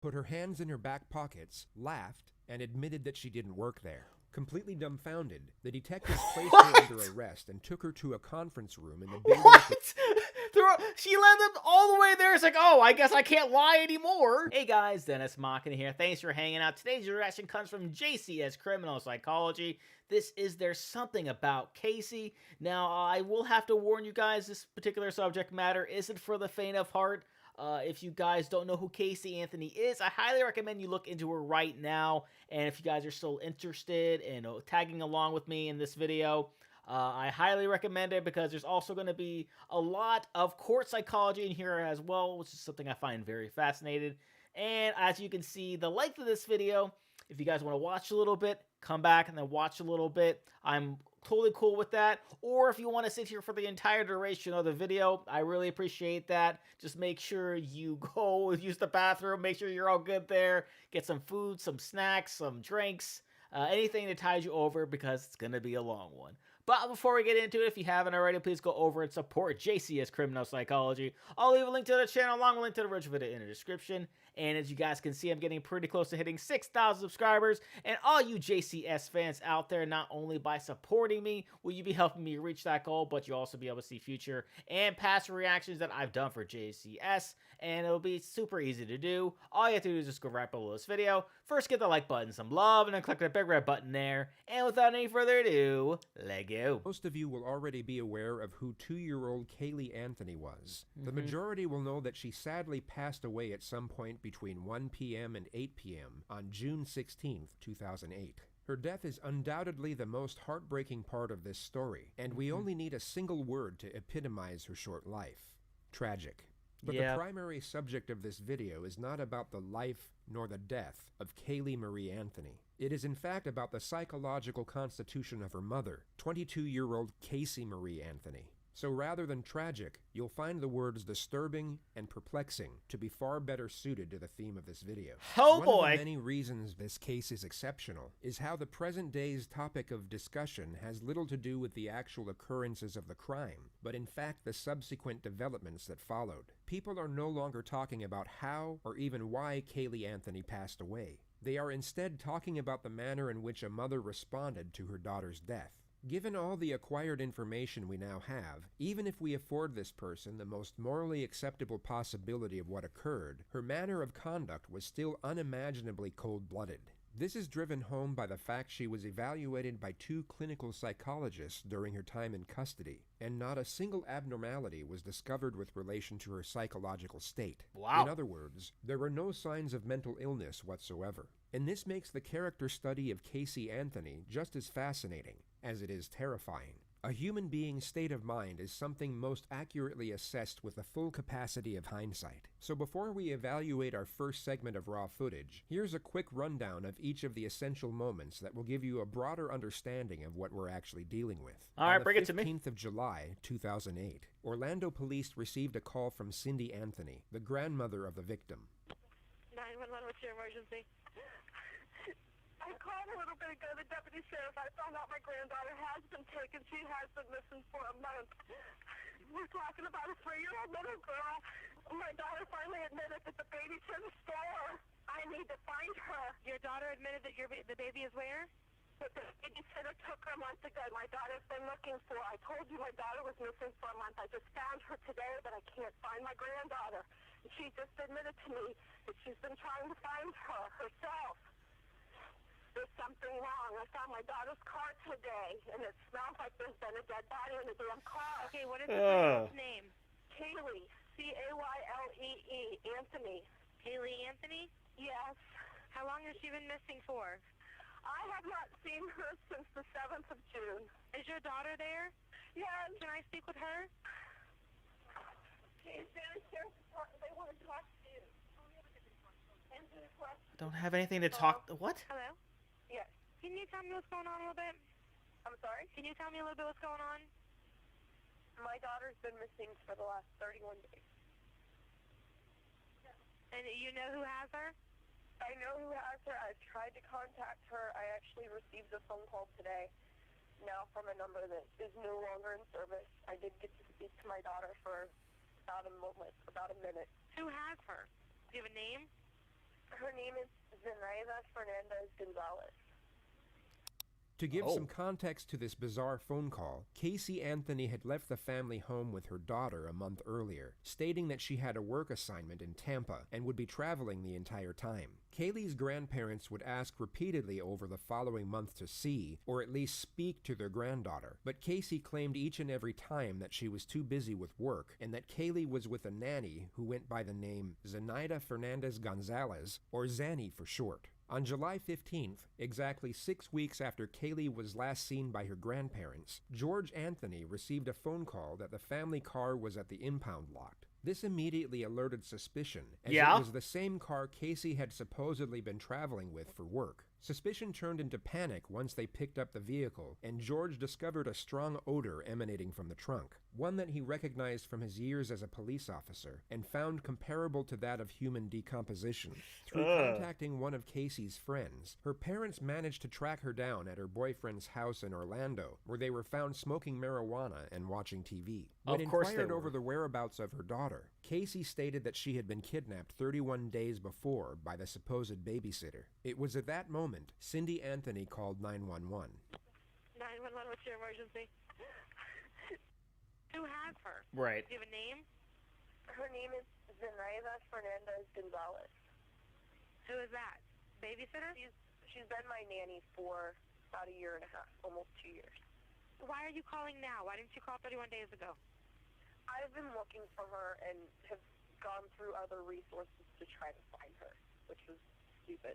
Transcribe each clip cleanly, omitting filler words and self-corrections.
put her hands in her back pockets, laughed, and admitted that she didn't work there. Completely dumbfounded, the detectives placed her under arrest and took her to a conference room in the building. What? She led them all the way there. It's like, oh, I guess I can't lie anymore. Hey guys, Dennis Mockin here. Thanks for hanging out. Today's reaction comes from JCS Criminal Psychology. This is There's Something About Casey. Now, I will have to warn you guys, this particular subject matter isn't for the faint of heart. If you guys don't know who Casey Anthony is, I highly recommend you look into her right now. And if you guys are still interested in tagging along with me in this video, I highly recommend it because there's also going to be a lot of court psychology in here as well, which is something I find very fascinating. And as you can see, the length of this video, if you guys want to watch a little bit, come back and then watch a little bit. I'm totally cool with that. Or if you want to sit here for the entire duration of the video, I really appreciate that. Just make sure you go use the bathroom, make sure you're all good there, get some food, some snacks, some drinks, anything that ties you over because it's going to be a long one. But before we get into it, if you haven't already, please go over and support JCS Criminal Psychology. I'll leave a link to the channel along with a link to the original video in the description. And as you guys can see, I'm getting pretty close to hitting 6,000 subscribers. And all you JCS fans out there, not only by supporting me, will you be helping me reach that goal, but you'll also be able to see future and past reactions that I've done for JCS. And it'll be super easy to do. All you have to do is just go right below this video. First, give the like button some love, and then click the big red button there. And without any further ado, let go. Most of you will already be aware of who 2-year-old Kaylee Anthony was. The majority will know that she sadly passed away at some point between 1 p.m. and 8 p.m. on June 16, 2008. Her death is undoubtedly the most heartbreaking part of this story, and we only need a single word to epitomize her short life: tragic. But the primary subject of this video is not about the life nor the death of Kaylee Marie Anthony. It is in fact about the psychological constitution of her mother, 22-year-old Casey Marie Anthony. So rather than tragic, you'll find the words disturbing and perplexing to be far better suited to the theme of this video. Oh boy! One of the many reasons this case is exceptional is how the present day's topic of discussion has little to do with the actual occurrences of the crime, but in fact the subsequent developments that followed. People are no longer talking about how or even why Kaylee Anthony passed away. They are instead talking about the manner in which a mother responded to her daughter's death. Given all the acquired information we now have, even if we afford this person the most morally acceptable possibility of what occurred, her manner of conduct was still unimaginably cold-blooded. This is driven home by the fact she was evaluated by 2 clinical psychologists during her time in custody, and not a single abnormality was discovered with relation to her psychological state. Wow. In other words, there were no signs of mental illness whatsoever. And this makes the character study of Casey Anthony just as fascinating as it is terrifying. A human being's state of mind is something most accurately assessed with the full capacity of hindsight. So before we evaluate our first segment of raw footage, here's a quick rundown of each of the essential moments that will give you a broader understanding of what we're actually dealing with. All right, bring it to me. On the 15th of July, 2008, Orlando police received a call from Cindy Anthony, the grandmother of the victim. 911, what's your emergency? I called a little bit ago, the deputy sheriff. I found out my granddaughter has been taken. She has been missing for a month. We're talking about a 3-year-old little girl. My daughter finally admitted that the baby's in the store. I need to find her. Your daughter admitted that the baby is where? But the babysitter took her a month ago. My daughter's been looking for her. I told you my daughter was missing for a month. I just found her today, but I can't find my granddaughter. And she just admitted to me that she's been trying to find her herself. There's something wrong. I found my daughter's car today, and it smells like there's been a dead body in the damn car. Okay, what is the girl's name? Kaylee. Kaylee. Anthony. Kaylee Anthony? Yes. How long has she been missing for? I have not seen her since the 7th of June. Is your daughter there? Yes. Can I speak with her? She's downstairs. They want to talk to you. I don't have anything to talk. What? Hello? Yes. Can you tell me what's going on a little bit? I'm sorry? Can you tell me a little bit what's going on? My daughter's been missing for the last 31 days. And you know who has her? I know who has her. I've tried to contact her. I actually received a phone call today, now from a number that is no longer in service. I did get to speak to my daughter for about a minute. Who has her? Do you have a name? Zenaida Fernandez Gonzalez. To give Oh. some context to this bizarre phone call, Casey Anthony had left the family home with her daughter a month earlier, stating that she had a work assignment in Tampa and would be traveling the entire time. Kaylee's grandparents would ask repeatedly over the following month to see, or at least speak to their granddaughter, but Casey claimed each and every time that she was too busy with work and that Kaylee was with a nanny who went by the name Zenaida Fernandez Gonzalez, or Zanny for short. On July 15th, exactly 6 weeks after Kaylee was last seen by her grandparents, George Anthony received a phone call that the family car was at the impound lot. This immediately alerted suspicion, as it was the same car Casey had supposedly been traveling with for work. Suspicion turned into panic once they picked up the vehicle, and George discovered a strong odor emanating from the trunk, one that he recognized from his years as a police officer, and found comparable to that of human decomposition. Through contacting one of Casey's friends, her parents managed to track her down at her boyfriend's house in Orlando, where they were found smoking marijuana and watching TV. When inquired over the whereabouts of her daughter, Casey stated that she had been kidnapped 31 days before by the supposed babysitter. It was at that moment Cindy Anthony called 911. 911, what's your emergency? Who has her? Right. Do you have a name? Her name is Zenaida Fernandez Gonzalez. Who is that? Babysitter? She's been my nanny for about a year and a half, almost 2 years. Why are you calling now? Why didn't you call 31 days ago? I've been looking for her and have gone through other resources to try to find her, which was stupid.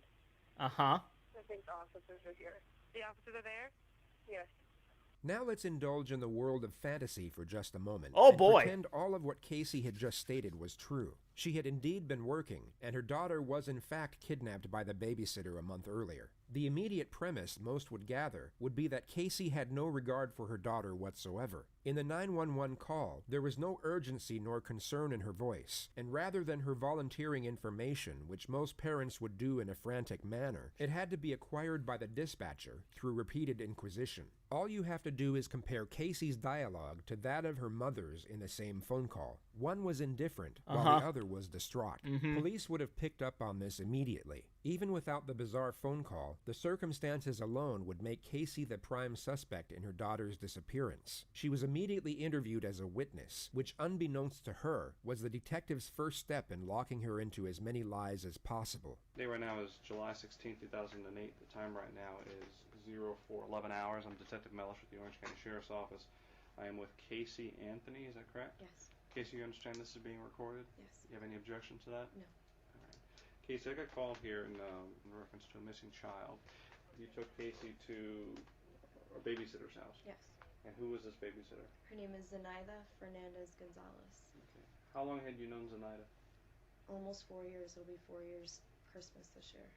Uh-huh. I think the officers are here. The officers are there? Yes. Now let's indulge in the world of fantasy for just a moment. Oh, and boy. Pretend all of what Casey had just stated was true. She had indeed been working, and her daughter was in fact kidnapped by the babysitter a month earlier. The immediate premise most would gather would be that Casey had no regard for her daughter whatsoever. In the 911 call, there was no urgency nor concern in her voice, and rather than her volunteering information, which most parents would do in a frantic manner, it had to be acquired by the dispatcher through repeated inquisition. All you have to do is compare Casey's dialogue to that of her mother's in the same phone call. One was indifferent, while the other was distraught. Police would have picked up on this immediately. Even without the bizarre phone call, the circumstances alone would make Casey the prime suspect in her daughter's disappearance. She was immediately interviewed as a witness, which, unbeknownst to her, was the detective's first step in locking her into as many lies as possible. Day right now is July 16, 2008. The time right now is 04:11 hours. I'm Detective Mellish with the Orange County Sheriff's Office. I am with Casey Anthony, is that correct? Yes. Casey, you understand this is being recorded? Yes. You have any objection to that? No. All right. Casey, I got called here in reference to a missing child. You took Casey to a babysitter's house. Yes. And who was this babysitter? Her name is Zenaida Fernandez Gonzalez. Okay. How long had you known Zenaida? Almost 4 years. It'll be 4 years Christmas this year.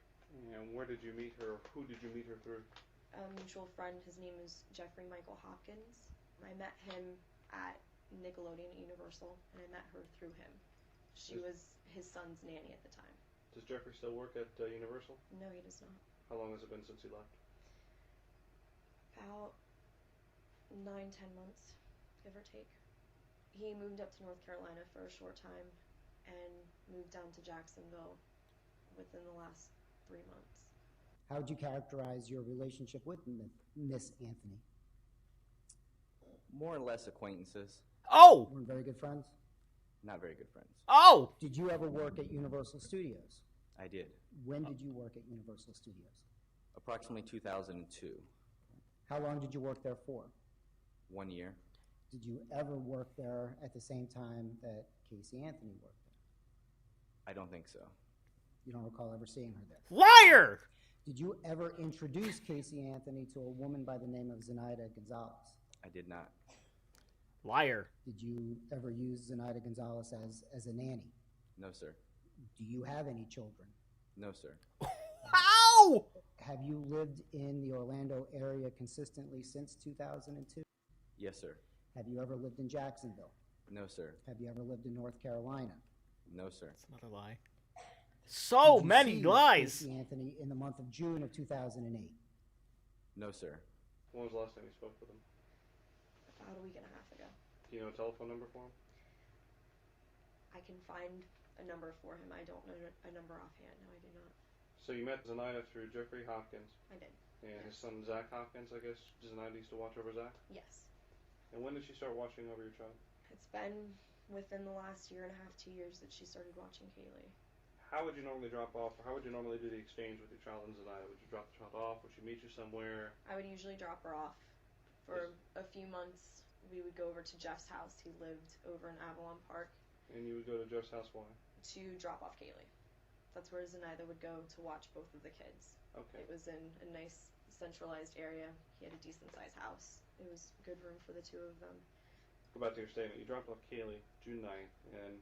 And where did you meet her? Who did you meet her through? A mutual friend. His name is Jeffrey Michael Hopkins. I met him at Nickelodeon at Universal, and I met her through him. She was his son's nanny at the time. Does Jeffrey still work at Universal? No, he does not. How long has it been since he left? About 9-10 months, give or take. He moved up to North Carolina for a short time and moved down to Jacksonville within the last 3 months. How would you characterize your relationship with Miss Anthony? More or less acquaintances, Oh! We're very good friends. not very good friends. Oh! Did you ever work at Universal Studios? I did. When did you work at Universal Studios? Approximately 2002. How long did you work there for? 1 year. Did you ever work there at the same time that Casey Anthony worked there? I don't think so. You don't recall ever seeing her there? Liar! Did you ever introduce Casey Anthony to a woman by the name of Zenaida Gonzalez? I did not. Liar. Did you ever use Zenaida Gonzalez as a nanny? No, sir. Do you have any children? No, sir. Ow! Have you lived in the Orlando area consistently since 2002? Yes, sir. Have you ever lived in Jacksonville? No, sir. Have you ever lived in North Carolina? No, sir. That's another lie. So Did you many see lies. Casey Anthony in the month of June of 2008? No, sir. When was the last time you spoke with him? About a week and a half ago. Do you know a telephone number for him? I can find a number for him. I don't know a number offhand. No, I do not. So you met Zenaida through Jeffrey Hopkins. I did. And his son Zach Hopkins, I guess. Zenaida used to watch over Zach? Yes. And when did she start watching over your child? It's been within the last year and a half, 2 years that she started watching Kaylee. How would you normally drop off, or how would you normally do the exchange with your child and Zenaida? Would you drop the child off? Would she meet you somewhere? I would usually drop her off. For a few months, we would go over to Jeff's house. He lived over in Avalon Park. And you would go to Jeff's house, why? To drop off Kaylee. That's where Zenaida would go to watch both of the kids. Okay. It was in a nice centralized area. He had a decent sized house. It was good room for the two of them. Go back to your statement. You dropped off Kaylee June 9th, and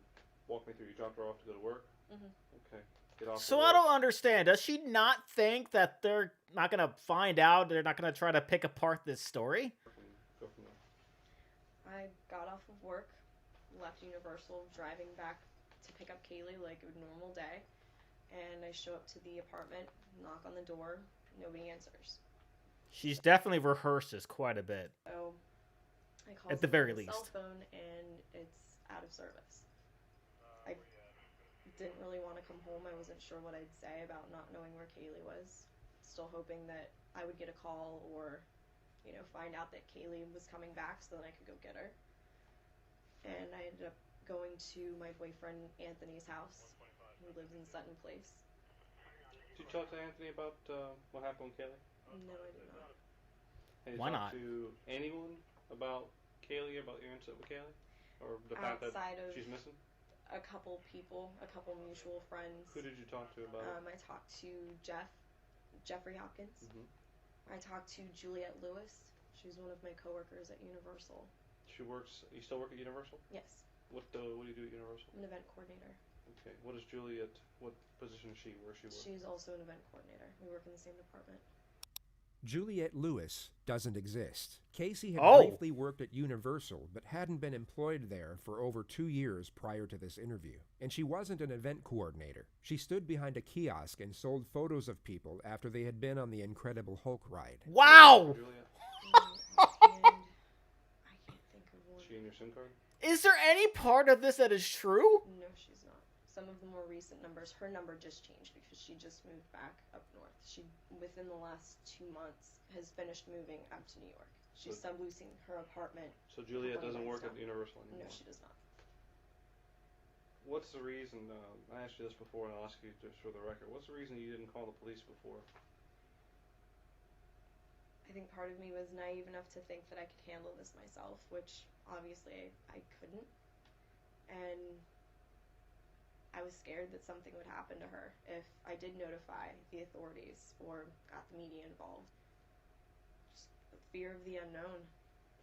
walk me through. You dropped her off to go to work? Mm-hmm. Okay. Get off So to I work. don't understand. Does she not think that they're not going to find out? They're not going to try to pick apart this story? Go from there. I got off of work, left Universal, driving back to pick up Kaylee like a normal day. And I show up to the apartment, knock on the door, nobody answers. She's definitely rehearses quite a bit. So I call At the very someone's least. cell phone and it's out of service. I didn't really want to come home. I wasn't sure what I'd say about not knowing where Kaylee was. Still hoping that I would get a call or, find out that Kaylee was coming back so that I could go get her. And I ended up going to my boyfriend Anthony's house. He lives in Sutton Place. Did you talk to Anthony about what happened with Kaylee? No, I did not. Have you Why talked not? to anyone about Kaylee, about your incident with Kaylee? Or the fact that Outside of she's missing? a couple people, a couple mutual friends. Who did you talk to about it? I talked to Jeffrey Hopkins. Mm-hmm. I talked to Juliette Lewis. She's one of my coworkers at Universal. She works. You still work at Universal? Yes, What do you do at Universal? I'm an event coordinator. Okay. What is Juliet? What position is she? Where she work? She's also an event coordinator. We work in the same department. Juliette Lewis doesn't exist. Casey had Oh. briefly worked at Universal, but hadn't been employed there for over 2 years prior to this interview. And she wasn't an event coordinator. She stood behind a kiosk and sold photos of people after they had been on the Incredible Hulk ride. Wow! Juliet. And I can't think of one. Is she in your SIM card? Is there any part of this that is true? No, she's not. Some of the more recent numbers, her number just changed because she just moved back up north. She, within the last 2 months, has finished moving up to New York. She's So- subleasing her apartment. So Juliet One doesn't work at lifestyle. Universal anymore. No, she does not. What's the reason? I asked you this before, and I'll ask you just for the record. What's the reason you didn't call the police before? I think part of me was naive enough to think that I could handle this myself, which obviously I couldn't. And I was scared that something would happen to her if I did notify the authorities or got the media involved. Just the fear of the unknown,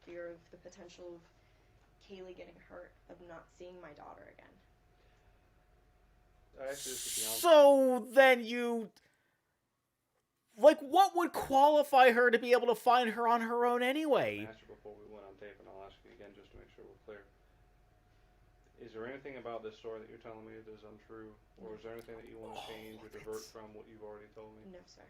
fear of the potential of Kaylee getting hurt, of not seeing my daughter again. I asked you this at the onset. So then you... Like, what would qualify her to be able to find her on her own I anyway? asked you before we went on tape, and I'll ask you again just to make sure we're clear. Is there anything about this story that you're telling me that is untrue, or is there anything that you want to change or divert from what you've already told me? No, sir.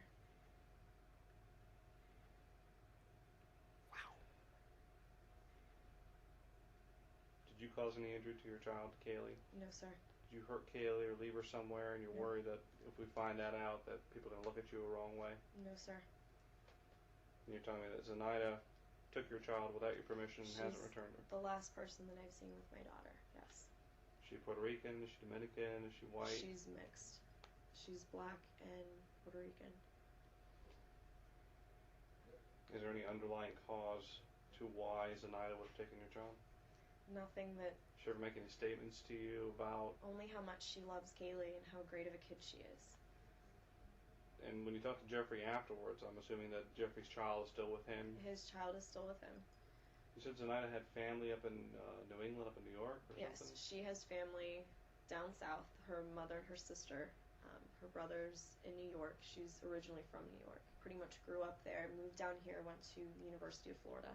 Did you cause any injury to your child, Kaylee? No, sir. Did you hurt Kaylee or leave her somewhere, and you're No. worried that if we find that out, that people are going to look at you a wrong way? No, sir. And you're telling me that Zenaida took your child without your permission and hasn't She's returned her. the last person that I've seen with my daughter, yes. Is she Puerto Rican? Is she Dominican? Is she white? She's mixed. She's black and Puerto Rican. Is there any underlying cause to why Zenaida would have taken your child? Nothing that, Did she ever make any statements to you about, only how much she loves Kaylee and how great of a kid she is. and when you talked to Jeffrey afterwards, I'm assuming that Jeffrey's child is still with him. His child is still with him. You said Zenaida had family up in New England, up in New York or Yes, something? she has family down south. Her mother and her sister. Her brother's in New York. She's originally from New York. Pretty much grew up there, moved down here, went to the University of Florida.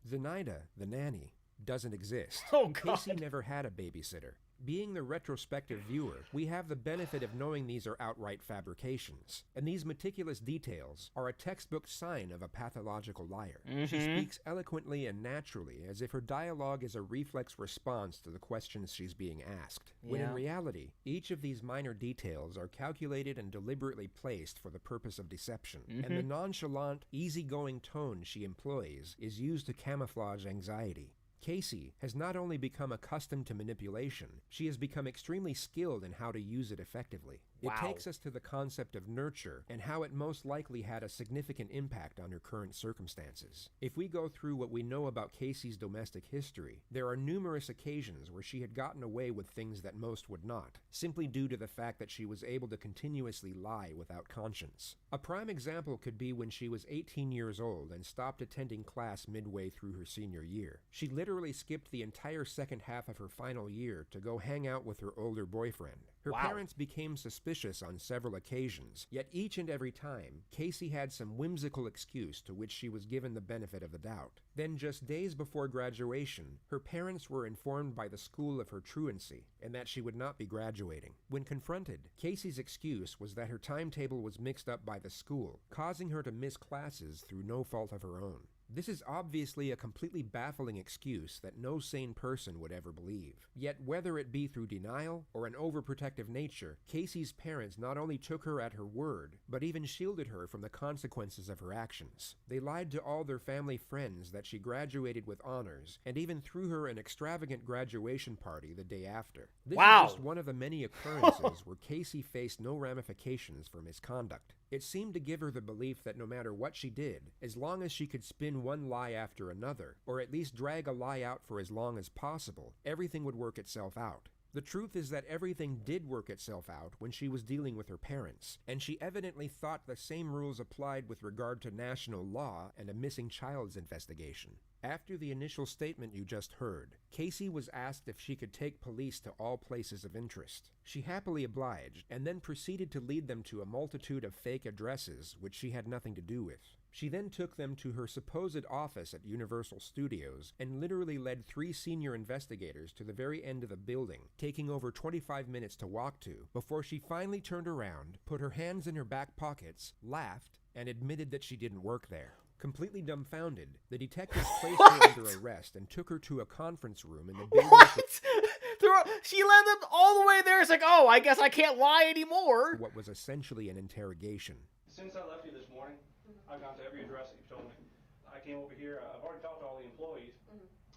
Zenaida, the nanny, doesn't exist. Oh, God. Casey never had a babysitter. Being the retrospective viewer, we have the benefit of knowing these are outright fabrications, and these meticulous details are a textbook sign of a pathological liar. She speaks eloquently and naturally, as if her dialogue is a reflex response to the questions she's being asked, when in reality, each of these minor details are calculated and deliberately placed for the purpose of deception, and the nonchalant, easygoing tone she employs is used to camouflage anxiety. Casey has not only become accustomed to manipulation, she has become extremely skilled in how to use it effectively. Wow. It takes us to the concept of nurture and how it most likely had a significant impact on her current circumstances. If we go through what we know about Casey's domestic history, there are numerous occasions where she had gotten away with things that most would not, simply due to the fact that she was able to continuously lie without conscience. A prime example could be when she was 18 years old and stopped attending class midway through her senior year. She literally skipped the entire second half of her final year to go hang out with her older boyfriend. Her parents became suspicious on several occasions, yet each and every time, Casey had some whimsical excuse to which she was given the benefit of the doubt. Then just days before graduation, her parents were informed by the school of her truancy and that she would not be graduating. When confronted, Casey's excuse was that her timetable was mixed up by the school, causing her to miss classes through no fault of her own. This is obviously a completely baffling excuse that no sane person would ever believe. Yet whether it be through denial or an overprotective nature, Casey's parents not only took her at her word, but even shielded her from the consequences of her actions. They lied to all their family friends that she graduated with honors, and even threw her an extravagant graduation party the day after. This is just one of the many occurrences where Casey faced no ramifications for misconduct. It seemed to give her the belief that no matter what she did, as long as she could spin one lie after another, or at least drag a lie out for as long as possible, everything would work itself out. The truth is that everything did work itself out when she was dealing with her parents, and she evidently thought the same rules applied with regard to national law and a missing child's investigation. After the initial statement you just heard, Casey was asked if she could take police to all places of interest. She happily obliged, and then proceeded to lead them to a multitude of fake addresses which she had nothing to do with. She then took them to her supposed office at Universal Studios and literally led 3 senior investigators to the very end of the building, taking over 25 minutes to walk to, before she finally turned around, put her hands in her back pockets, laughed, and admitted that she didn't work there. Completely dumbfounded, the detectives placed her under arrest and took her to a conference room in the building. What? She led them all the way there. It's like, oh, I guess I can't lie anymore. What was essentially an interrogation. Since I left you this morning, I've gone to every address that you've told me. I came over here, I've already talked to all the employees.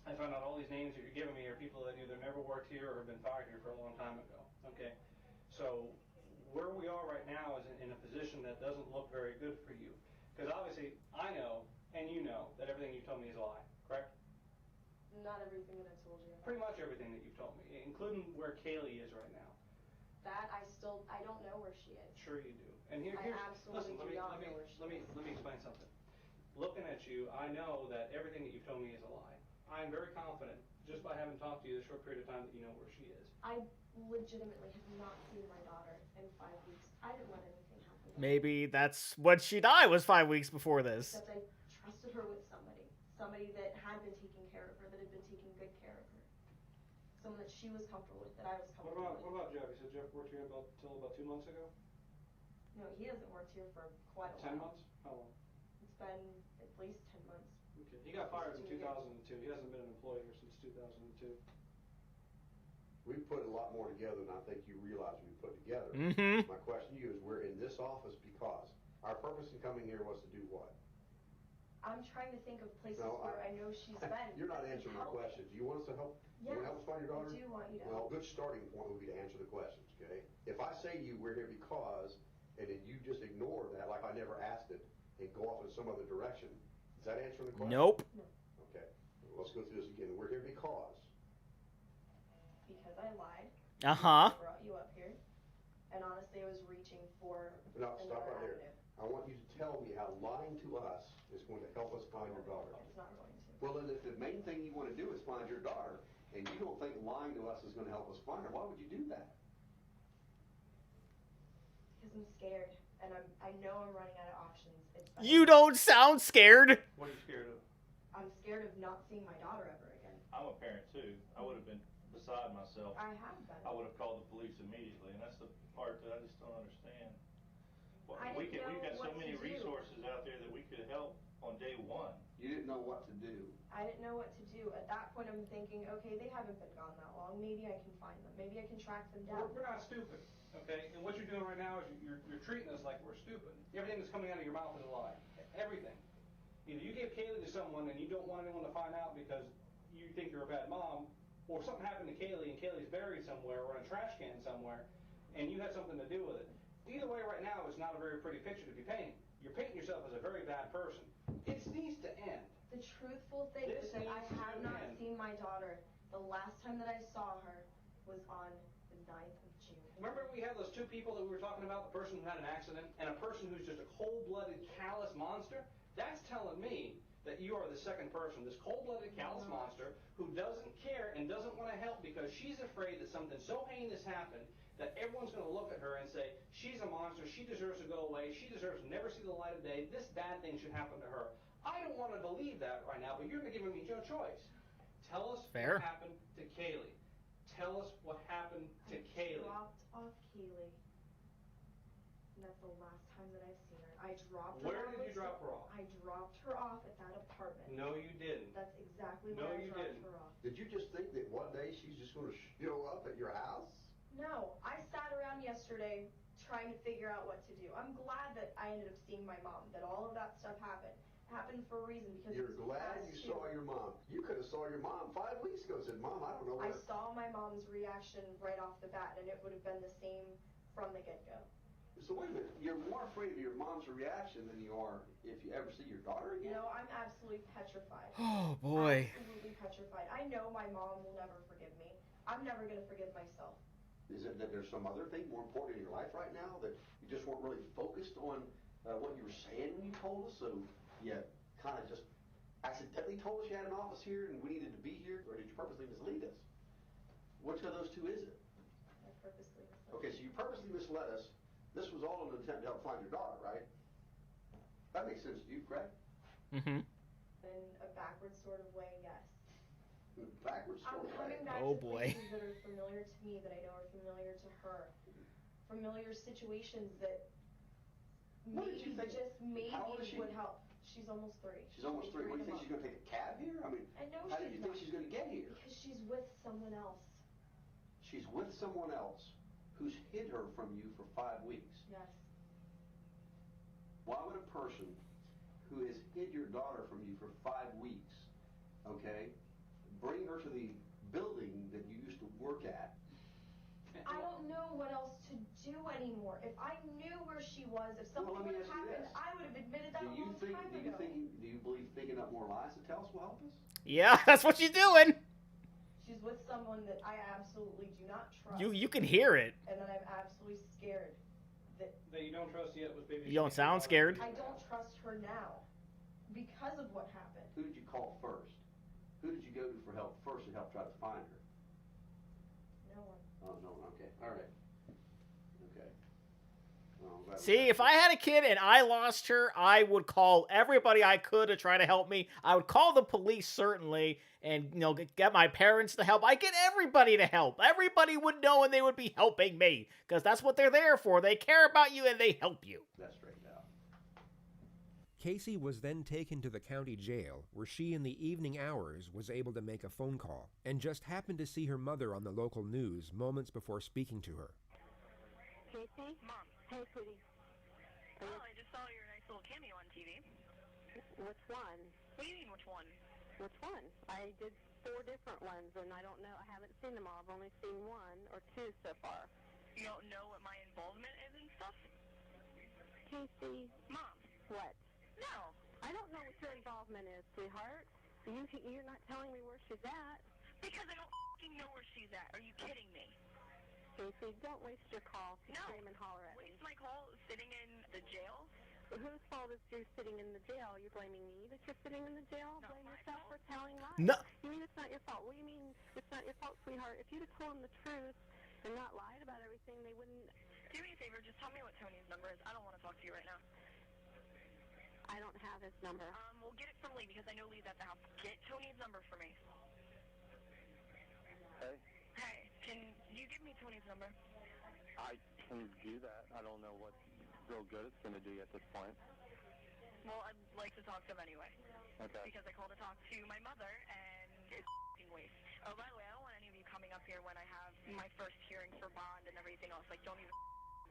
I found out all these names that you're giving me are people that either never worked here or have been fired here for a long time ago. Okay, so where we are right now is in a position that doesn't look very good for you. Because obviously, I know, and you know, that everything you told me is a lie, correct? Not everything that I told you. Pretty much everything that you've told me, including where Kaylee is right now. That I don't know where she is. Sure you do. And here's, absolutely listen, do not know where she let me explain something. Looking at you, I know that everything that you've told me is a lie. I am very confident, just by having talked to you the short period of time, that you know where she is. I legitimately have not seen my daughter in 5 weeks. I didn't let anything happen. Maybe that's when she died, was 5 weeks before this. Except I trusted her with somebody that had been taking care of her, that had been taking good care of her. Someone that she was comfortable with, that I was comfortable with. What about Jeff? You said Jeff worked here until about 2 months ago? No, he hasn't worked here for quite a 10 while. months? How long? It's been at least 10 months. Okay. He got fired in 2 years. 2002. He hasn't been an employee here since 2002. We put a lot more together than I think you realize we put together. My question to you is, we're in this office because our purpose in coming here was to do what? I'm trying to think of places No, where I know she's been. You're not answering my question. Do you want us to help? Yes, You want to help us find your daughter? I do want you to Well, help. a good starting point would be to answer the questions, okay? If I say to you, we're here because, and then you just ignore that like I never asked it and go off in some other direction, is that answering the question? Nope. Okay, let's go through this again. We're here because. Because I lied. Uh-huh. I brought you up here. And honestly, I was reaching for No, stop another right there. avenue. I want you to tell me how lying to us is going to help us find your daughter. It's not going to. Well, then if the main thing you want to do is find your daughter, and you don't think lying to us is going to help us find her, why would you do that? Because I'm scared. And I know I'm running out of options. It's better. You don't sound scared. What are you scared of? I'm scared of not seeing my daughter ever again. I'm a parent too. I would have been the beside myself. I have been. I would have called the police immediately, and that's the part that I just don't understand. Well, I we've didn't know got so what many to do. resources out there that we could help on day one. You didn't know what to do. I didn't know what to do. At that point, I'm thinking, okay, they haven't been gone that long. Maybe I can find them. Maybe I can track them down. We're not stupid, okay? And what you're doing right now is you're treating us like we're stupid. Everything that's coming out of your mouth is a lie. Everything. Either you gave Kaylee to someone and you don't want anyone to find out because you think you're a bad mom, or something happened to Kaylee and Kaylee's buried somewhere or in a trash can somewhere, and you had something to do with it. Either way, right now, it's not a very pretty picture to be painting. You're painting yourself as a very bad person. It needs to end. The truthful thing is that I have not seen my daughter. The last time that I saw her was on the 9th of June. Remember we had those two people that we were talking about, the person who had an accident and a person who's just a cold-blooded, callous monster? That's telling me that you are the second person, this cold-blooded, callous monster who doesn't care and doesn't want to help because she's afraid that something so heinous happened that everyone's going to look at her and say, she's a monster, she deserves to go away, she deserves to never see the light of day, this bad thing should happen to her. I don't want to believe that right now, but you're giving me no choice. Tell us what happened to Kaylee. Tell us what happened to Kaylee. I dropped off Kaylee. And that's the last time that I've seen her. I dropped her off. Where did you drop her off? I dropped her off at that apartment. No, you didn't. That's exactly where I dropped her off. Did you just think that one day she's just going to show up at your house? No, I sat around yesterday trying to figure out what to do. I'm glad that I ended up seeing my mom, that all of that stuff happened. It happened for a reason because You're glad you saw your mom. You could have saw your mom 5 weeks ago and said, Mom, I don't know where. I saw my mom's reaction right off the bat, and it would have been the same from the get-go. So wait a minute, you're more afraid of your mom's reaction than you are if you ever see your daughter again? No, I'm absolutely petrified. Oh, boy. Absolutely petrified. I know my mom will never forgive me. I'm never going to forgive myself. Is it that there's some other thing more important in your life right now that you just weren't really focused on what you were saying when you told us? So you kind of just accidentally told us you had an office here and we needed to be here? Or did you purposely mislead us? Which of those two is it? I purposely misled. Okay, so you purposely misled us. This was all in an attempt to help find your daughter, right? That makes sense to you, correct? Mm-hmm. In a backwards sort of way, yes. Backwards I'm sort of way. coming back Oh, to boy. places that are familiar to me, that I know are familiar to her. Familiar situations that What did you maybe, think? just maybe How old is she? would help. She's almost 3. She's almost 3. What do you think, she's going to take a cab here? I mean, I know how do she's you think not. she's going to get here? Because she's with someone else. She's with someone else who's hid her from you for 5 weeks. Yes. Why would a person who has hid your daughter from you for 5 weeks, okay, bring her to the building that you used to work at? I don't know what else to do anymore. If I knew where she was, if something Well, let me would have ask you happened, this. I would have admitted that a long time Do ago. you believe thinking up more lies to tell us will help us? Yeah, that's what she's doing. She's with someone that I absolutely do not trust. You can hear it. And that I'm absolutely scared that That you don't trust yet was baby. You don't sound scared. I don't trust her now because of what happened. Who did you call first? Who did you go to for help first to help try to find her? No one. Oh, no, okay, all right. Okay. Well, I'm glad we See, got if I had a kid and I lost her, I would call everybody I could to try to help me. I would call the police, certainly, and, get my parents to help. I get everybody to help. Everybody would know and they would be helping me, because that's what they're there for. They care about you and they help you. that straightened out. Casey was then taken to the county jail, where she in the evening hours was able to make a phone call, and just happened to see her mother on the local news moments before speaking to her. Casey? Mom. Hey, sweetie. Oh, I just saw your nice little cameo on TV. Which one? What do you mean, which one? Which one? I did 4 different ones, and I don't know. I haven't seen them all. I've only seen 1 or 2 so far. You don't know what my involvement is and stuff? Casey, Mom. what? No. I don't know what your involvement is, sweetheart. You're not telling me where she's at. Because I don't f***ing know where she's at. Are you kidding me? Casey, don't waste your call to No. scream and holler at me. Waste my call sitting in the jail? Whose fault is you sitting in the jail? You're blaming me that you're sitting in the jail? Not Blame my yourself fault. for telling lies. No. You mean it's not your fault? What do you mean it's not your fault, sweetheart? If you'd have told them the truth and not lied about everything, they wouldn't... Do me a favor, just tell me what Tony's number is. I don't want to talk to you right now. I don't have his number. We'll get it from Lee because I know Lee's at the house. Get Tony's number for me. Hey? give me Tony's number? I can do that. I don't know what real good it's going to do at this point. Well, I'd like to talk to him anyway. Okay. Because I called to talk to my mother, and it's f***ing waste. Oh, by the way, I don't want any of you coming up here when I have my first hearing for bond and everything else. Like, don't even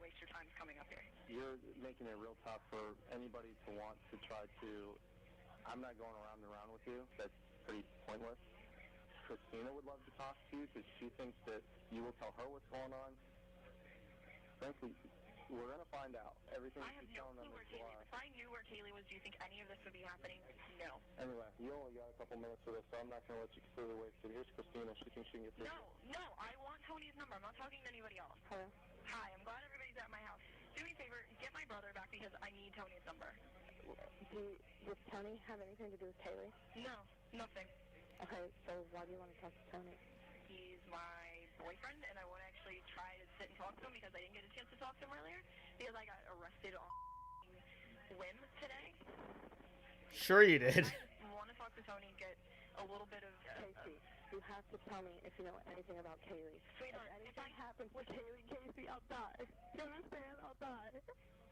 waste your time coming up here. You're making it real tough for anybody to want to try to... I'm not going around and around with you. That's pretty pointless. Christina would love to talk to you because she thinks that you will tell her what's going on. Frankly, we're going to find out. Everything I have she's no telling them clue where is Kaylee lie. is. If I knew where Kaylee was, do you think any of this would be happening? No. Anyway, you only got a couple minutes for this, so I'm not going to let you completely waste it. Here's Christina. She thinks she can get through. No, I want Tony's number. I'm not talking to anybody else. Hello? Hi, I'm glad everybody's at my house. Do me a favor, get my brother back because I need Tony's number. Does Tony have anything to do with Kaylee? No, nothing. Okay, so why do you want to talk to Tony? He's my boyfriend, and I want to actually try to sit and talk to him because I didn't get a chance to talk to him earlier because I got arrested on whim today. Sure you did. I want to talk to Tony and get a little bit of... Casey, you have to tell me if you know anything about Kaylee. Sweetheart, if anything happens to Kaylee, Casey, I'll die. You understand? I'll die.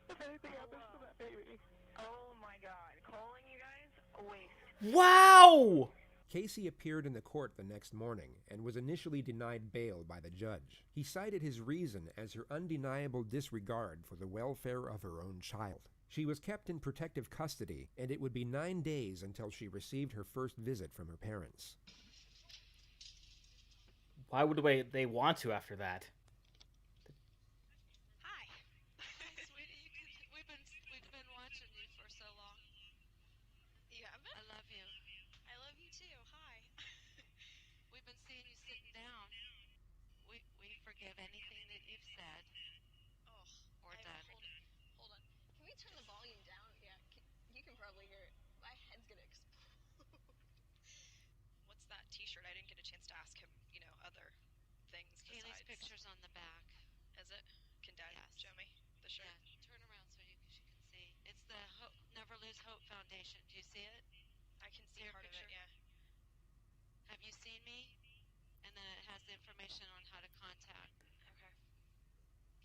If anything happens to that baby. Oh my god, calling you guys? A waste. Wow! Casey appeared in the court the next morning and was initially denied bail by the judge. He cited his reason as her undeniable disregard for the welfare of her own child. She was kept in protective custody, and it would be 9 days until she received her first visit from her parents. Why would they want to after that? Hi. Sweetie, we've been watching you for so long. You haven't? I love you. I love you too. Hi. We've been seeing you sitting down. We forgive anything that you've said. Or done. Hold on. Can we turn the volume down? Yeah, you can probably hear it. My head's gonna explode. What's that t-shirt? I didn't get a chance to ask him, other things Kaylee's besides. picture's on the back. Is it? Can Dad show me the shirt? Yeah, turn around so she can see. It's the Never Lose Hope Foundation. Do you see it? I can see part of it, yeah. Have you seen me? And then it has the information on how to contact. Okay.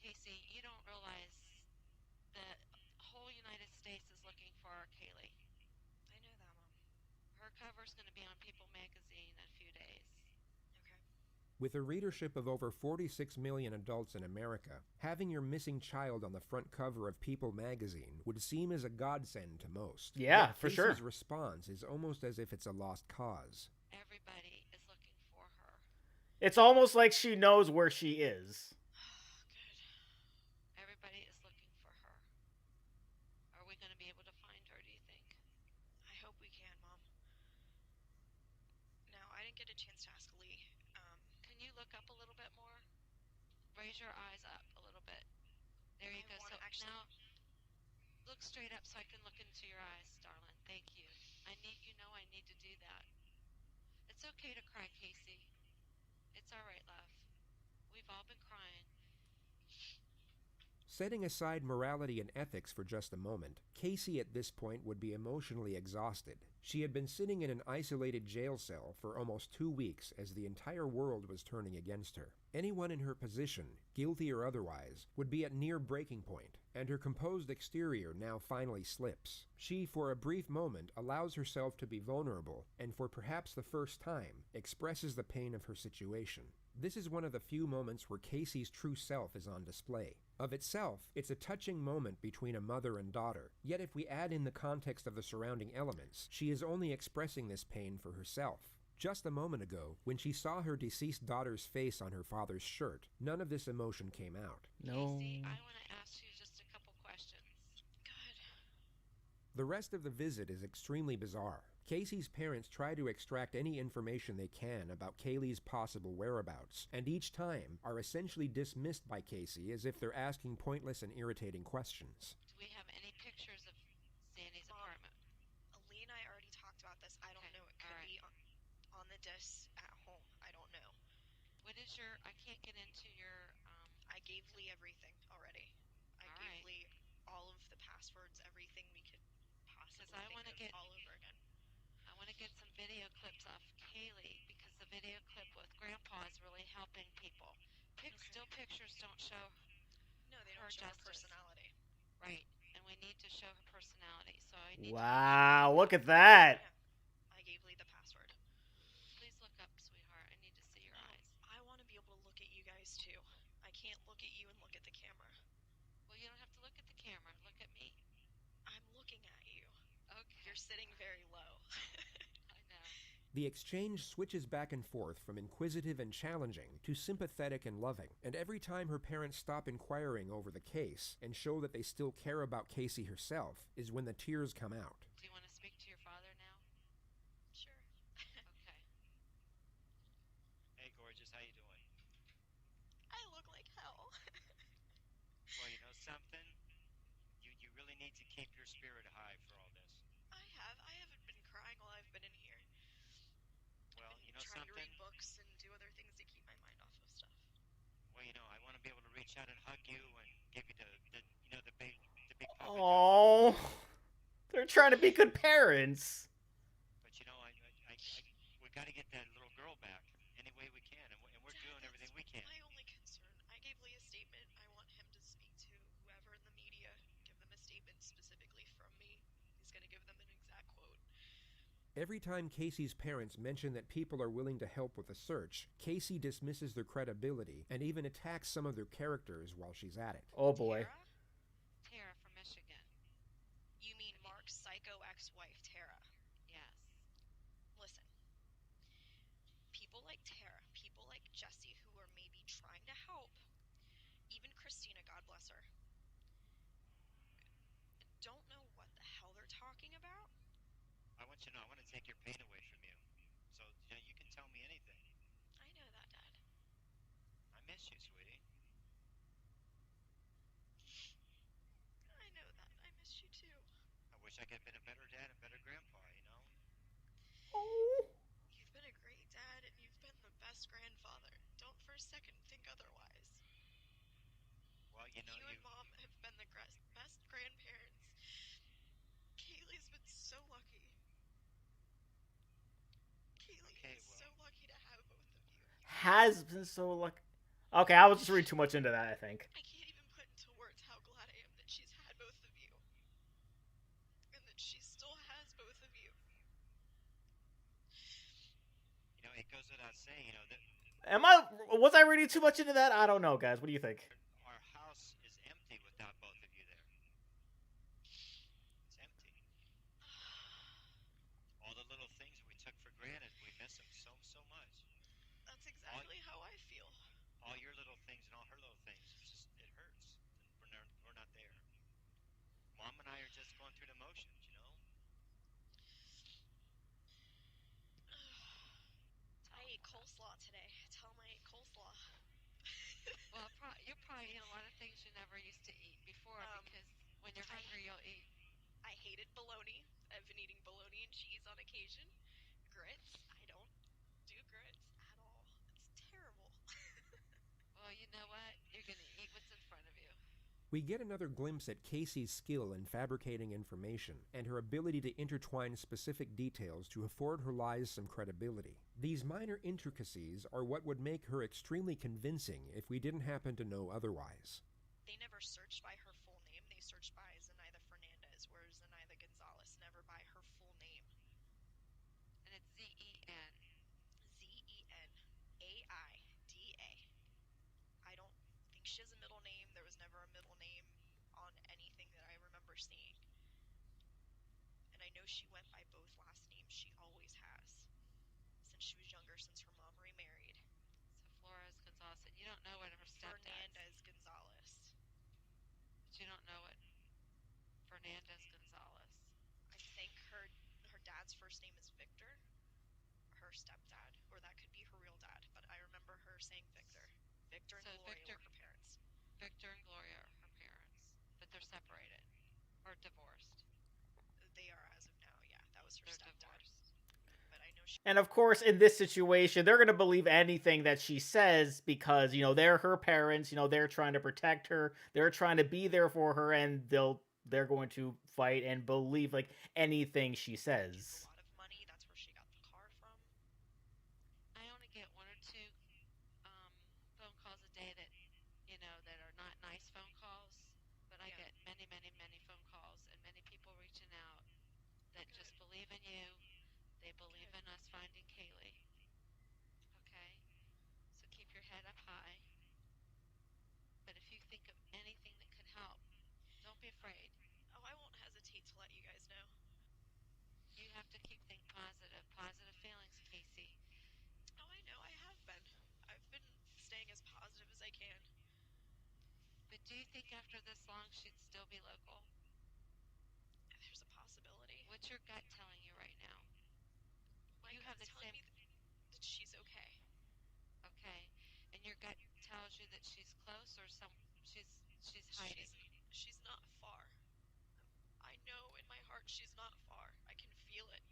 Casey, you don't realize that the whole United States is looking for our Kaylee. I know that, Mom. Her cover's going to be on People magazine in a few days. Okay. With a readership of over 46 million adults in America, having your missing child on the front cover of People magazine would seem as a godsend to most. Yeah, Yet for sure. Casey's response is almost as if it's a lost cause. Everybody is looking for her. It's almost like she knows where she is. Good. Everybody is looking for her. Are we going to be able to find her, do you think? I hope we can, Mom. Now, I didn't get a chance to ask Lee. Can you look up a little bit more? Raise your eyes up a little bit. There you go. So now, look straight up so I can look into your eyes, darling. Thank you. I need to do that. It's okay to cry, Casey. It's all right, love. We've all been crying. Setting aside morality and ethics for just a moment, Casey at this point would be emotionally exhausted. She had been sitting in an isolated jail cell for almost 2 weeks as the entire world was turning against her. Anyone in her position, guilty or otherwise, would be at near breaking point, and her composed exterior now finally slips. She, for a brief moment, allows herself to be vulnerable, and for perhaps the first time, expresses the pain of her situation. This is one of the few moments where Casey's true self is on display. Of itself, it's a touching moment between a mother and daughter, yet if we add in the context of the surrounding elements, she is only expressing this pain for herself. Just a moment ago, when she saw her deceased daughter's face on her father's shirt, none of this emotion came out. No. Casey, I want to ask you just a couple questions. Good. The rest of the visit is extremely bizarre. Casey's parents try to extract any information they can about Kaylee's possible whereabouts, and each time are essentially dismissed by Casey as if they're asking pointless and irritating questions. Do we have any pictures of Sandy's apartment? Lee and I already talked about this. I don't know. It could be on the disc at home. I don't know. What is I can't get into your, I gave Lee everything already. I gave Lee all of the passwords, everything we could possibly I want to get all over again. I want to get some video clips off Kaylee because the video clip with Grandpa is really helping people. Pick still pictures don't show No, they her don't show her justice. personality. Right, and we need to show her personality. So I need Wow, look at that. I gave Lee the password. Please look up, sweetheart. I need to see your eyes. I want to be able to look at you guys too. I can't look at you and look at the camera. Well, you don't have to look at the camera. Look at me. I'm looking at you. Okay. You're sitting very low. I know. The exchange switches back and forth from inquisitive and challenging to sympathetic and loving, and every time her parents stop inquiring over the case and show that they still care about Casey herself is when the tears come out. Do you want to speak to your father now? Sure. Okay. Hey, gorgeous, how you doing? I look like hell. Well, you know something? You really need to keep your spirit high for all this. I haven't been crying while I've been in here. Well, you know trying something? to read books and do other things to keep my mind off of stuff. Well, you know, I want to be able to reach out and hug you and give you the big puppet. Oh, they're trying to be good parents. But you know, we got to get that little girl back any way we can, and we're doing everything we can. My only concern. I gave Lee a statement. I want him to speak to whoever in the media, give them a statement specifically from me. He's going to give them an exact quote. Every time Casey's parents mention that people are willing to help with the search, Casey dismisses their credibility and even attacks some of their characters while she's at it. Oh boy. Tara from Michigan. You mean Mark's psycho ex-wife, Tara? Yes. Listen. People like Tara, people like Jesse who are maybe trying to help, even Christina, God bless her, don't know what the hell they're talking about. I want you to know, I want to take your pain away from you. So, you know, you can tell me anything. I know that, Dad. I miss you, sweetie. I know that. I miss you too. I wish I could have been a better dad and better grandpa, you know? Oh. You've been a great dad and you've been the best grandfather. Don't for a second think otherwise. Well, you know, You and Mom have been the best grandparents. Kaylee's been so lucky. Kaylee is so lucky to have both of you. Has been so lucky. Okay, I was just reading too much into that, I think. I can't even put into words how glad I am that she's had both of you. And that she still has both of you. You know, it goes without saying, you know, that Was I reading too much into that? I don't know, guys. What do you think? our house is empty without both of you there. It's empty. All the little things we took for granted, we miss them so much. That's exactly how I feel. All your little things and all her little things, it hurts. We're not there. Mom and I are just going through the motions, you know? I ate coleslaw today. Tell him I ate coleslaw. Well, you're probably eating a lot of things you never used to eat before because when you're hungry, you'll eat. I hated bologna. I've been eating bologna and cheese on occasion. Grits. I don't do grits at all. It's terrible. Well, you know what? You're going to eat what's in front of you. We get another glimpse at Casey's skill in fabricating information and her ability to intertwine specific details to afford her lies some credibility. These minor intricacies are what would make her extremely convincing if we didn't happen to know otherwise. They never searched by her full name. They searched by Zenaida Fernandez, whereas Zenaida Gonzalez never by her full name. And it's Z-E-N. Z-E-N-A-I-D-A. I don't think she has a middle name. There was never a middle name on anything that I remember seeing. And I know she went by both last names. She always has. Since she was younger, since her mom remarried. So Flores Gonzalez, and you don't know what her stepdad. Fernandez Gonzalez. But you don't know what Fernandez Gonzalez. I think her dad's first name is Victor. Her stepdad, or that could be her real dad. But I remember her saying Victor. Victor and Gloria were her parents. Victor and Gloria are her parents, but they're separated or divorced. They are as of now. Yeah, that was her stepdad. Divorced. But I know she. And of course, in this situation, they're going to believe anything that she says because, you know, they're her parents, you know, they're trying to protect her, they're trying to be there for her, and they're going to fight and believe like anything she says. A lot of money. That's where she got the car from. I only get one or two phone calls a day that Do you think after this long she'd still be local? There's a possibility. What's your gut telling you right now? My You have gut's the telling same. me that she's okay. Okay, and your gut tells you that she's close or she's hiding. She's not far. I know in my heart she's not far. I can feel it.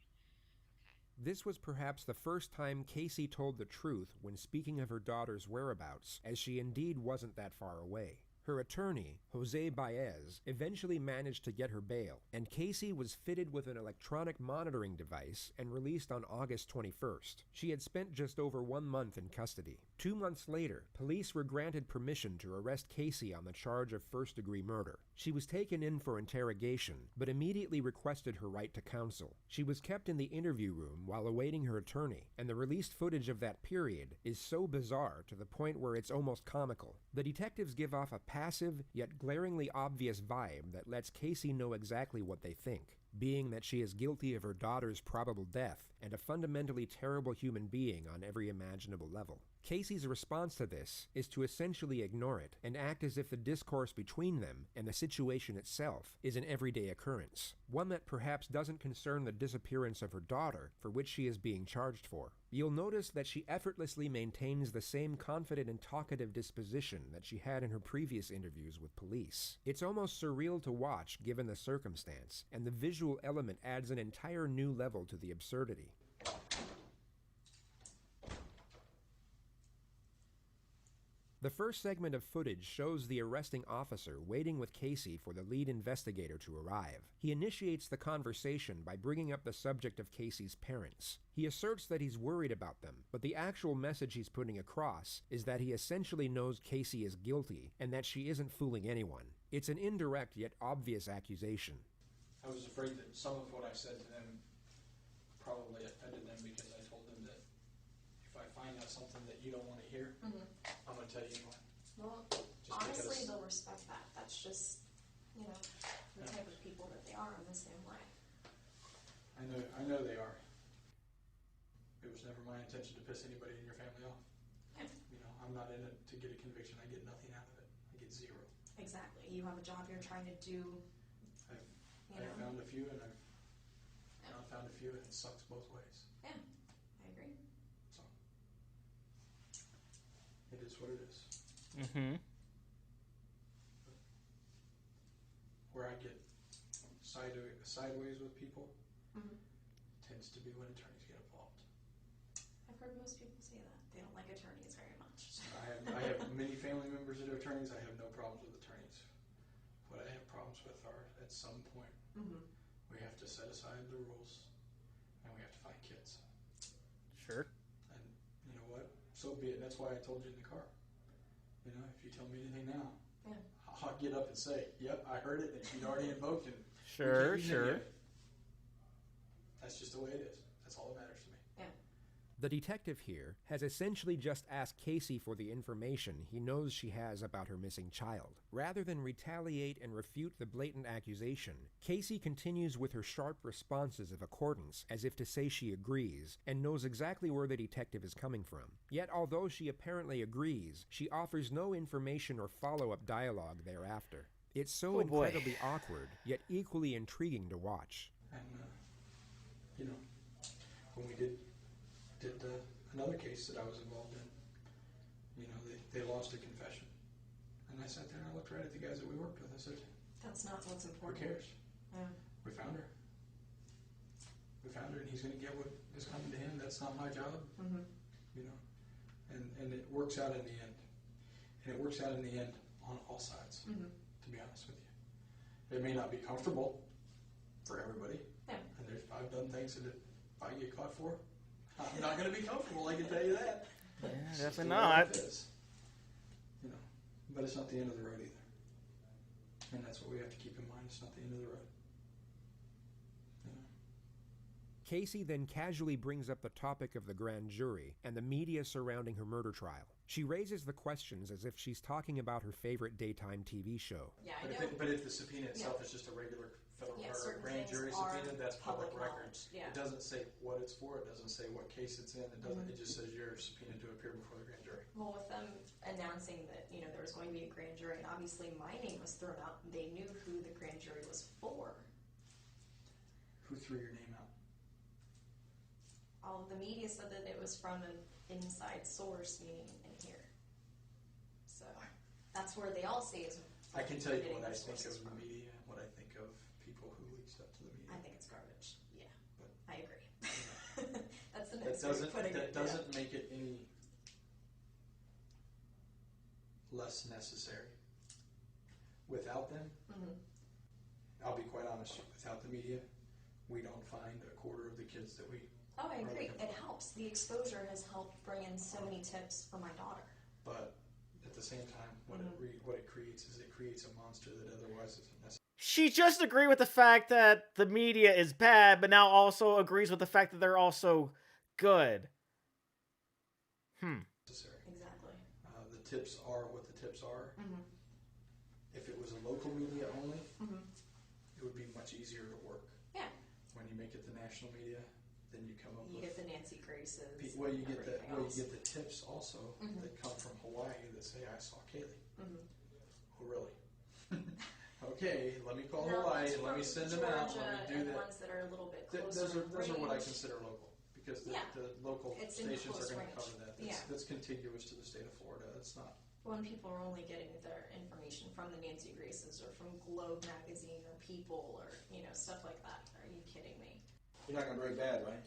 Okay. This was perhaps the first time Casey told the truth when speaking of her daughter's whereabouts, as she indeed wasn't that far away. Her attorney, Jose Baez, eventually managed to get her bail, and Casey was fitted with an electronic monitoring device and released on August 21st. She had spent just over 1 month in custody. 2 months later, police were granted permission to arrest Casey on the charge of first-degree murder. She was taken in for interrogation, but immediately requested her right to counsel. She was kept in the interview room while awaiting her attorney, and the released footage of that period is so bizarre to the point where it's almost comical. The detectives give off a passive yet glaringly obvious vibe that lets Casey know exactly what they think, being that she is guilty of her daughter's probable death and a fundamentally terrible human being on every imaginable level. Casey's response to this is to essentially ignore it and act as if the discourse between them and the situation itself is an everyday occurrence, one that perhaps doesn't concern the disappearance of her daughter, for which she is being charged for. You'll notice that she effortlessly maintains the same confident and talkative disposition that she had in her previous interviews with police. It's almost surreal to watch given the circumstance, and the visual element adds an entire new level to the absurdity. The first segment of footage shows the arresting officer waiting with Casey for the lead investigator to arrive. He initiates the conversation by bringing up the subject of Casey's parents. He asserts that he's worried about them, but the actual message he's putting across is that he essentially knows Casey is guilty and that she isn't fooling anyone. It's an indirect yet obvious accusation. I was afraid that some of what I said to them probably offended them because I told them that if I find out something that you don't want to hear, I'm going to tell you anyway. Well, honestly, they'll respect that. That's just, the type of people that they are in the same way. I know they are. It was never my intention to piss anybody in your family off. Yeah. I'm not in it to get a conviction. I get nothing out of it. I get zero. Exactly. You have a job you're trying to do. I've found a few, and I've not found a few, and it sucks both ways. Yeah, I agree. So, it is what it is. Mm-hmm. Where I get sideways with people tends to be when attorneys get involved. I've heard most people say that. They don't like attorneys very much. I have many family members that are attorneys. I have no problems with attorneys. What I have problems with are, at some point, we have to set aside the rules, and we have to find kids. Sure. And you know what? So be it. That's why I told you in the car. If you tell me anything now, I'll get up and say, yep, I heard it, and she'd already invoked it. Sure. That's just the way it is. That's all that matters to me. Yeah. The detective here has essentially just asked Casey for the information he knows she has about her missing child. Rather than retaliate and refute the blatant accusation, Casey continues with her sharp responses of accordance as if to say she agrees and knows exactly where the detective is coming from. Yet although she apparently agrees, she offers no information or follow-up dialogue thereafter. It's so incredibly awkward, yet equally intriguing to watch. And, when we did another case that I was involved in, they lost a confession. And I sat there and I looked right at the guys that we worked with. I said, that's not what's important. Who cares? Yeah. We found her. And he's going to get what is coming to him. That's not my job. And it works out in the end. And it works out in the end on all sides, to be honest with you. It may not be comfortable for everybody. Yeah. And I've done things that if I get caught for, I'm not going to be comfortable, I can tell you that. Yeah, It's definitely just not. the way it is. But it's not the end of the road either. And that's what we have to keep in mind. It's not the end of the road. Casey then casually brings up the topic of the grand jury and the media surrounding her murder trial. She raises the questions as if she's talking about her favorite daytime TV show. Yeah, But if the subpoena itself is just a regular federal murder a certain grand things jury are subpoena, that's public record. knowledge. Yeah. It doesn't say what it's for. It doesn't say what case it's in. It doesn't. Mhm. It just says you're subpoenaed to appear before the grand jury. Well, with them announcing that, you know, there was going to be a grand jury, and obviously my name was thrown out, they knew who the grand jury was for. Who threw your name out? All of the media said that it was from an inside source, meaning in here. So that's where they all say is. I can tell you getting what I their think sources of the from. media and what I think of people who leak stuff to the media. I think it's garbage. Yeah, But I agree. That's the that next way of doesn't putting it. doesn't make it any less necessary. Without them, Mhm. I'll be quite honest. Without the media, we don't find a quarter of the kids that we. Oh, I are agree. looking for. It helps. The exposure has helped bring in so many tips for my daughter. But at the same time, what it creates is it creates a monster that otherwise isn't necessary. She just agreed with the fact that the media is bad, but now also agrees with the fact that they're also good. Exactly. The tips are what the tips are. Mm-hmm. If it was a local media only, Mm-hmm. it would be much easier to work. Yeah. When you make it the national media, then you come up You with. get the Nancy Graces. Well, you get the everything else. you get the tips also Mhm. that come from Hawaii that say I saw Kaylee. Mhm. Oh, really? Okay, let me call Now, Hawaii ones and let me from send them out. Georgia Let me do and that. ones that are a little bit Th- closer those are what I range. consider local because the, Yeah. the local It's in stations close are going to range. cover that. Yeah. That's contiguous to the state of Florida. It's not. When people are only getting their information from the Nancy Graces or from Globe magazine or People or, you know, stuff like that. Are you kidding me? You're not going to break bad, right?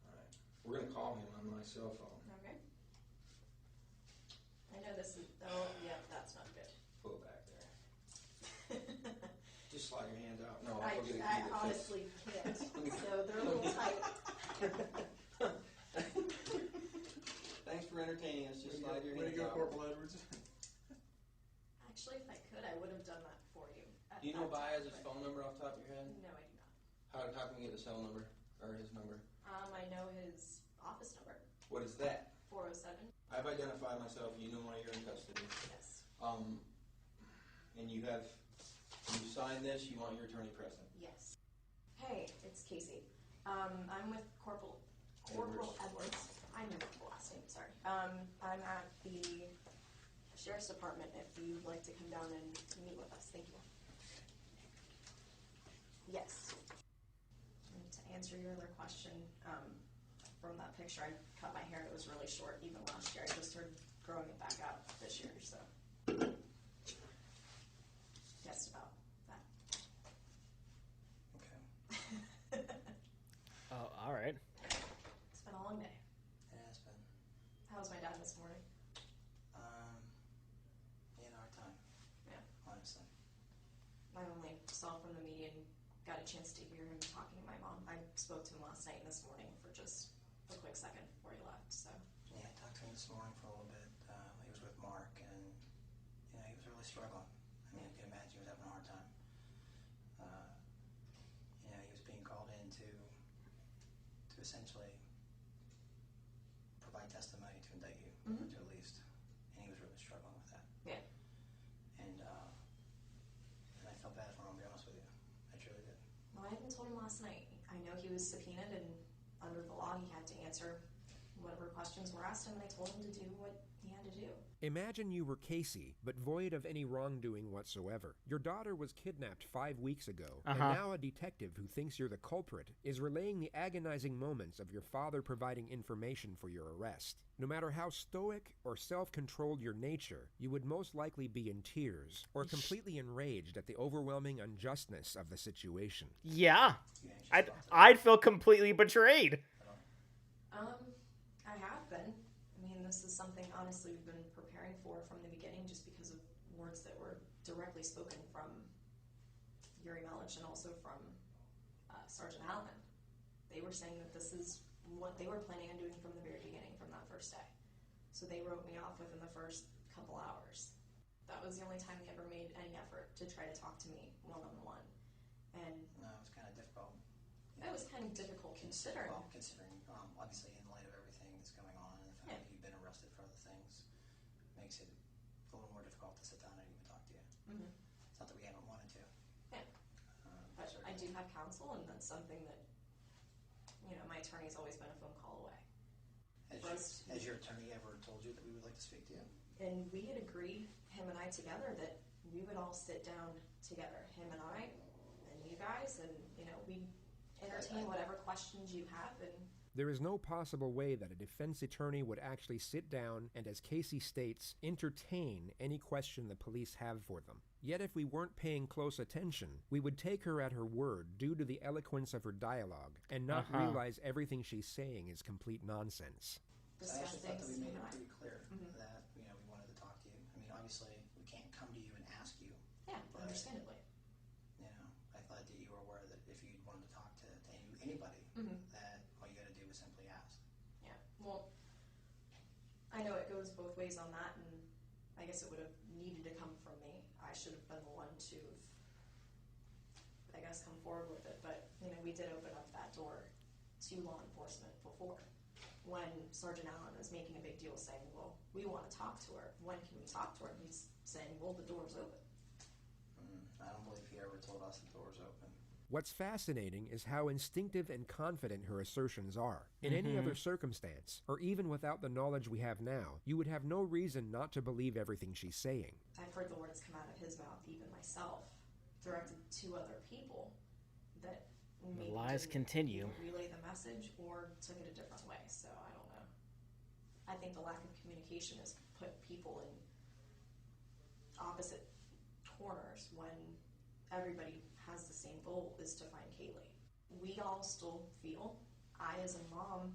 All right. We're going to call him on my cell phone. Okay. I know this is. Oh, yeah, that's not good. Pull it back there. Just slide your hands out. No, I I'll get a key I that honestly can't. fits. So they're a little tight. Thanks for entertaining us. Just slide your Way to hands go, out. Corporal Edwards. Actually, if I could, I would have done that for you. Do you know Baez's phone number off the top of your head? No, I do not. How can we get the cell number or his number? I know his office number. What is that? 407. I've identified myself. You know why you're in custody. Yes. And you signed this. You want your attorney present. Yes. Hey, it's Casey. I'm with Corporal Edwards. I know the last name, sorry. I'm at the Sheriff's Department if you'd like to come down and meet with us. Thank you. Yes. And to answer your other question, from that picture, I cut my hair. It was really short even last year. I just started growing it back out this year, so. Guessed about that. Okay. Oh, all right. It's been a long day. Yeah, it's been How was my dad this morning? in our time. Yeah. Honestly. I only saw from the media and got a chance to hear him talking to my mom. I spoke to him last night and this morning for just a quick second before he left. So. Yeah, I talked to him this morning for a little bit. He was with Mark, and he was really struggling. I mean, you can imagine he was having a hard time. He was being called in to essentially provide testimony to indict you, Mhm. to at least, and he was really struggling with that. Yeah. And I felt bad for him, I'll be honest with you. I truly did. Well, I even told him last night. I know he was subpoenaed, and under the law, he had to answer whatever questions were asked him, and I told him to do what he had to do. Imagine you were Casey, but void of any wrongdoing whatsoever. Your daughter was kidnapped 5 weeks ago, and now a detective who thinks you're the culprit is relaying the agonizing moments of your father providing information for your arrest. No matter how stoic or self-controlled your nature, you would most likely be in tears or completely enraged at the overwhelming unjustness of the situation. Yeah. I'd feel completely betrayed. I have been. I mean, this is something, honestly, we've been preparing for from the beginning just because of words that were directly spoken from Yuri Melich and also from Sergeant Allen. They were saying that this is what they were planning on doing from the very beginning, from that first day. So they wrote me off within the first couple hours. That was the only time they ever made any effort to try to talk to me one-on-one. And No, it was kind of difficult. it was kind of difficult considering. Well, considering, obviously, in light of everything that's going on and the fact that you've been arrested for other things, makes it a little more difficult to sit down and even talk to you. Mm-hmm. It's not that we haven't wanted I do have counsel, and that's something that, you know, my attorney's always been a phone call away. Has your attorney ever told you that we would like to speak to you? And we had agreed, him and I together, that we would all sit down together, him and I, and you guys, and, you know, we'd entertain whatever questions you have, and There is no possible way that a defense attorney would actually sit down and, as Casey states, entertain any question the police have for them. Yet if we weren't paying close attention, we would take her at her word due to the eloquence of her dialogue and not realize everything she's saying is complete nonsense. I actually thought that we made it pretty clear that, you know, we wanted to talk to you. I mean, obviously, we can't come to you and ask you. Yeah, understandably. You know, I thought that you were aware that if you wanted to talk to anybody, that all you got to do was simply ask. Yeah, well, I know it goes both ways on that, and I guess it would have needed to come from me. I should have been the one to, I guess, come forward with it. But, you know, we did open up that door to law enforcement before. When Sergeant Allen was making a big deal saying, well, we want to talk to her. When can we talk to her? And he's saying, well, the door's open. I don't believe he ever told us the door was open. What's fascinating is how instinctive and confident her assertions are. In any other circumstance, or even without the knowledge we have now, you would have no reason not to believe everything she's saying. I've heard the words come out of his mouth, even myself, directed to other people that maybe The lies didn't continue. relay the message or took it a different way. So I don't know. I think the lack of communication has put people in opposite corners when everybody has the same goal, is to find Kaylee. We all still feel, I as a mom,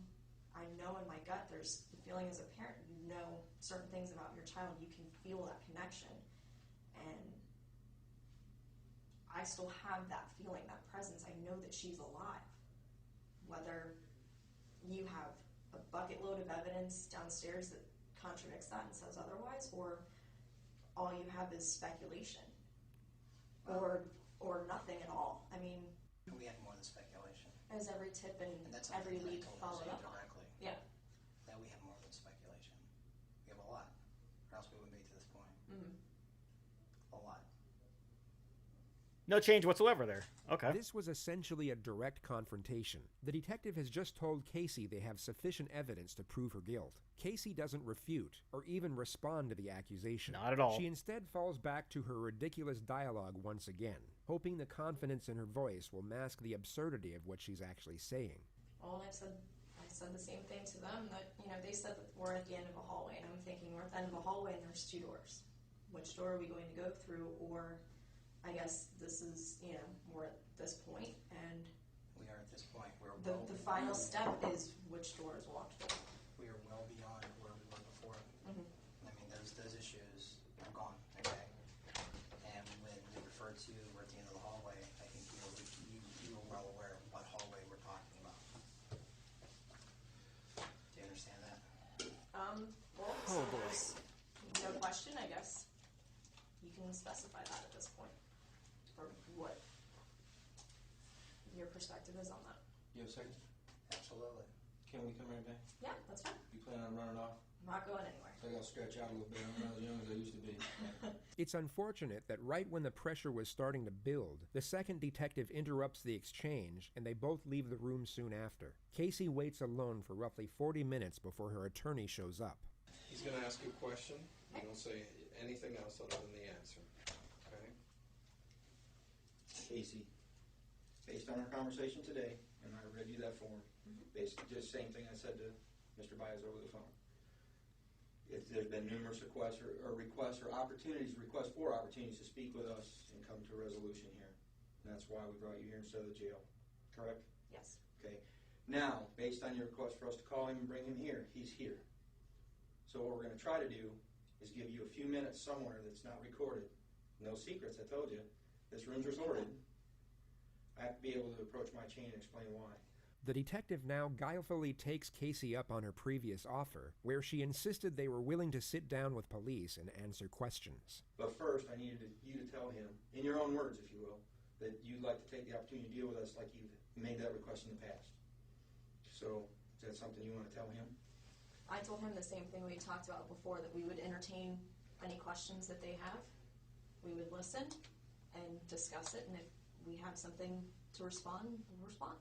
I know in my gut, there's the feeling as a parent, you know certain things about your child, you can feel that connection. And I still have that feeling, that presence. I know that she's alive. Whether you have a bucket load of evidence downstairs that contradicts that and says otherwise, or all you have is speculation, or nothing at all. I mean, We had more than speculation. as every tip and that's every something lead that I told followed you up on. directly. Yeah. That we have more than speculation. We have a lot, or else we wouldn't be to this point. A lot. No change whatsoever there. Okay. This was essentially a direct confrontation. The detective has just told Casey they have sufficient evidence to prove her guilt. Casey doesn't refute or even respond to the accusation. Not at all. She instead falls back to her ridiculous dialogue once again, hoping the confidence in her voice will mask the absurdity of what she's actually saying. Well, I said the same thing to them, that, you know, they said that we're at the end of a hallway, and I'm thinking we're at the end of a hallway and there's two doors. Which door are we going to go through? Or I guess this is, you know, we're at this point, and We are at this point. the final step is which door is walked through. We are well beyond where we were before. I mean, those issues are gone, okay? And when we referred to we're at the end of the hallway, I think you were well aware of what hallway we're talking about. Do you understand that? Well, Oh, so boy. there's no question, I guess. You can specify that at this point, or what your perspective is on that. You have a second? Absolutely. Can we come right back? Yeah, that's fine. You plan on running off? I'm not going anywhere. I gotta stretch out a little bit. I'm not as young as I used to be. It's unfortunate that right when the pressure was starting to build, the second detective interrupts the exchange and they both leave the room soon after. Casey waits alone for roughly 40 minutes before her attorney shows up. He's gonna ask you a question. You don't say anything else other than the answer. Okay? Casey, based on our conversation today, and I read you that form, basically just same thing I said to Mr. Baez over the phone. If there's been numerous requests for opportunities to speak with us and come to a resolution here. And that's why we brought you here instead of the jail. Correct? Yes. Okay. Now, based on your request for us to call him and bring him here, he's here. So what we're going to try to do is give you a few minutes somewhere that's not recorded. No secrets, I told you. This room's recorded. I have to be able to approach my chain and explain why. The detective now guilefully takes Casey up on her previous offer, where she insisted they were willing to sit down with police and answer questions. But first, I needed you to tell him, in your own words, if you will, that you'd like to take the opportunity to deal with us like you've made that request in the past. So, is that something you want to tell him? I told him the same thing we talked about before, that we would entertain any questions that they have. We would listen and discuss it, and if we have something to respond, we'll respond.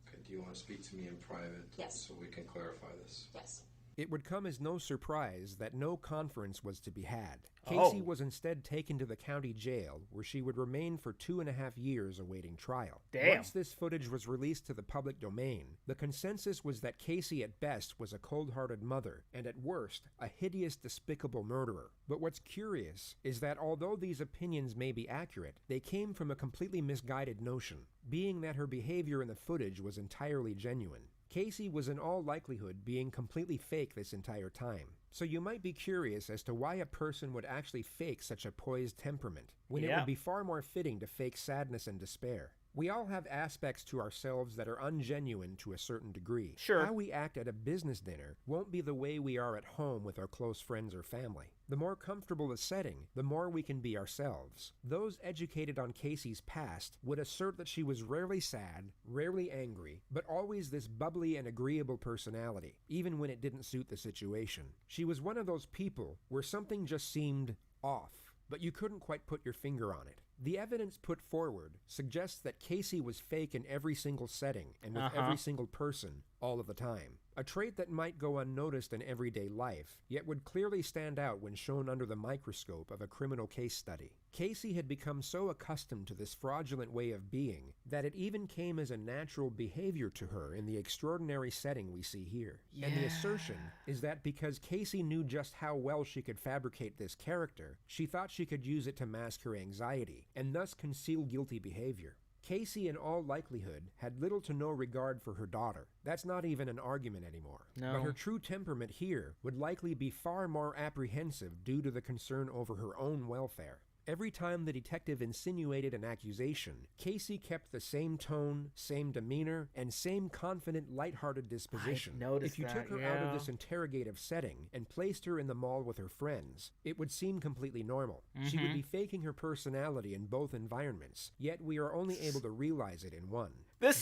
Okay, do you want to speak to me in private? Yes. So we can clarify this? Yes. It would come as no surprise that no conference was to be had. Casey was instead taken to the county jail, where she would remain for 2.5 years awaiting trial. Damn. Once this footage was released to the public domain, the consensus was that Casey at best was a cold-hearted mother, and at worst, a hideous, despicable murderer. But what's curious is that although these opinions may be accurate, they came from a completely misguided notion, being that her behavior in the footage was entirely genuine. Casey was in all likelihood being completely fake this entire time. So you might be curious as to why a person would actually fake such a poised temperament, when it would be far more fitting to fake sadness and despair. We all have aspects to ourselves that are ungenuine to a certain degree. Sure. How we act at a business dinner won't be the way we are at home with our close friends or family. The more comfortable the setting, the more we can be ourselves. Those educated on Casey's past would assert that she was rarely sad, rarely angry, but always this bubbly and agreeable personality, even when it didn't suit the situation. She was one of those people where something just seemed off, but you couldn't quite put your finger on it. The evidence put forward suggests that Casey was fake in every single setting and with every single person, all of the time. A trait that might go unnoticed in everyday life, yet would clearly stand out when shown under the microscope of a criminal case study. Casey had become so accustomed to this fraudulent way of being that it even came as a natural behavior to her in the extraordinary setting we see here. And the assertion is that because Casey knew just how well she could fabricate this character, she thought she could use it to mask her anxiety, and thus conceal guilty behavior. Casey, in all likelihood, had little to no regard for her daughter. That's not even an argument anymore. No. But her true temperament here would likely be far more apprehensive due to the concern over her own welfare. Every time the detective insinuated an accusation, Casey kept the same tone, same demeanor, and same confident, lighthearted disposition. I noticed if you took her out of this interrogative setting and placed her in the mall with her friends, it would seem completely normal. She would be faking her personality in both environments, yet we are only able to realize it in one. That's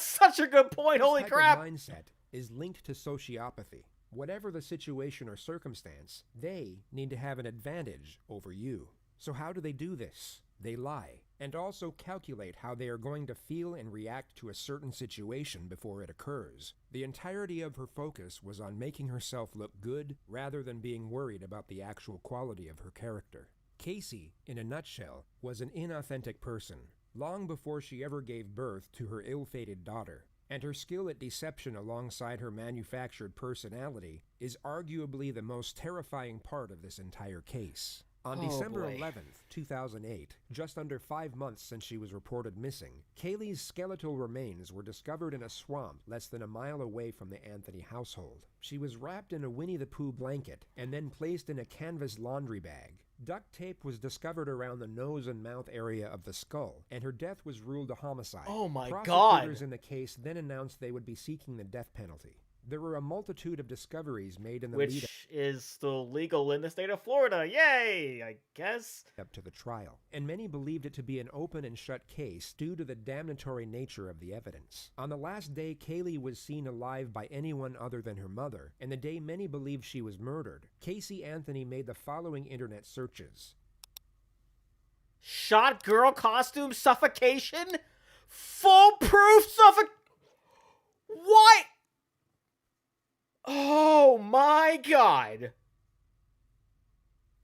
such a good point. Holy crap! This type of mindset is linked to sociopathy. Whatever the situation or circumstance, they need to have an advantage over you. So how do they do this? They lie, and also calculate how they are going to feel and react to a certain situation before it occurs. The entirety of her focus was on making herself look good rather than being worried about the actual quality of her character. Casey, in a nutshell, was an inauthentic person, long before she ever gave birth to her ill-fated daughter. And her skill at deception alongside her manufactured personality is arguably the most terrifying part of this entire case. On December 11th, 2008, just under 5 months since she was reported missing, Kaylee's skeletal remains were discovered in a swamp less than a mile away from the Anthony household. She was wrapped in a Winnie the Pooh blanket and then placed in a canvas laundry bag. Duct tape was discovered around the nose and mouth area of the skull, and her death was ruled a homicide. Oh my God! Prosecutors in the case then announced they would be seeking the death penalty. There were a multitude of discoveries made in the lead Which is still legal in the state of Florida. Yay, I guess. Up to the trial, and many believed it to be an open and shut case due to the damnatory nature of the evidence. On the last day Kaylee was seen alive by anyone other than her mother, and the day many believed she was murdered, Casey Anthony made the following internet searches. Shot girl costume suffocation? Foolproof suffocation? What? Oh my God.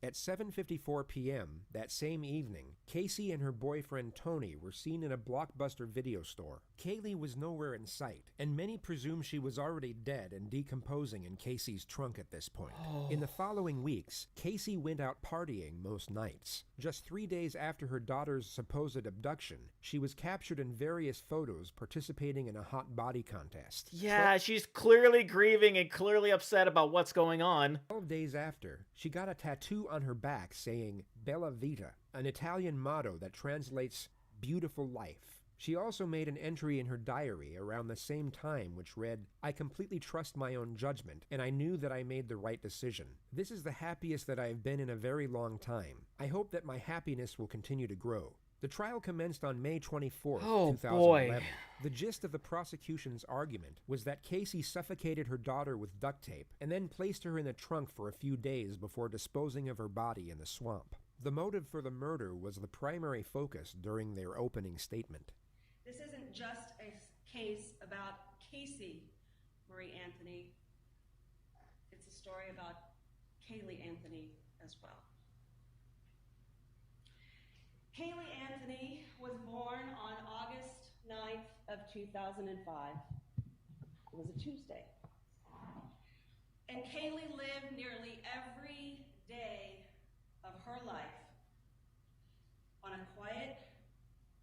At 7:54 p.m. that same evening, Casey and her boyfriend Tony were seen in a Blockbuster video store. Kaylee was nowhere in sight, and many presume she was already dead and decomposing in Casey's trunk at this point. In the following weeks, Casey went out partying most nights. Just 3 days after her daughter's supposed abduction, she was captured in various photos participating in a hot body contest. Yeah, she's clearly grieving and clearly upset about what's going on. 12 days after, she got a tattoo on her back saying Bella Vita, an Italian motto that translates beautiful life. She also made an entry in her diary around the same time which read, "I completely trust my own judgment, and I knew that I made the right decision. This is the happiest that I have been in a very long time. I hope that my happiness will continue to grow." The trial commenced on May 24th, 2011. Boy. The gist of the prosecution's argument was that Casey suffocated her daughter with duct tape and then placed her in the trunk for a few days before disposing of her body in the swamp. The motive for the murder was the primary focus during their opening statement. This isn't just a case about Casey Marie Anthony. It's a story about Kaylee Anthony as well. Kaylee Anthony was born on August 9th of 2005. It was a Tuesday. And Kaylee lived nearly every day of her life on a quiet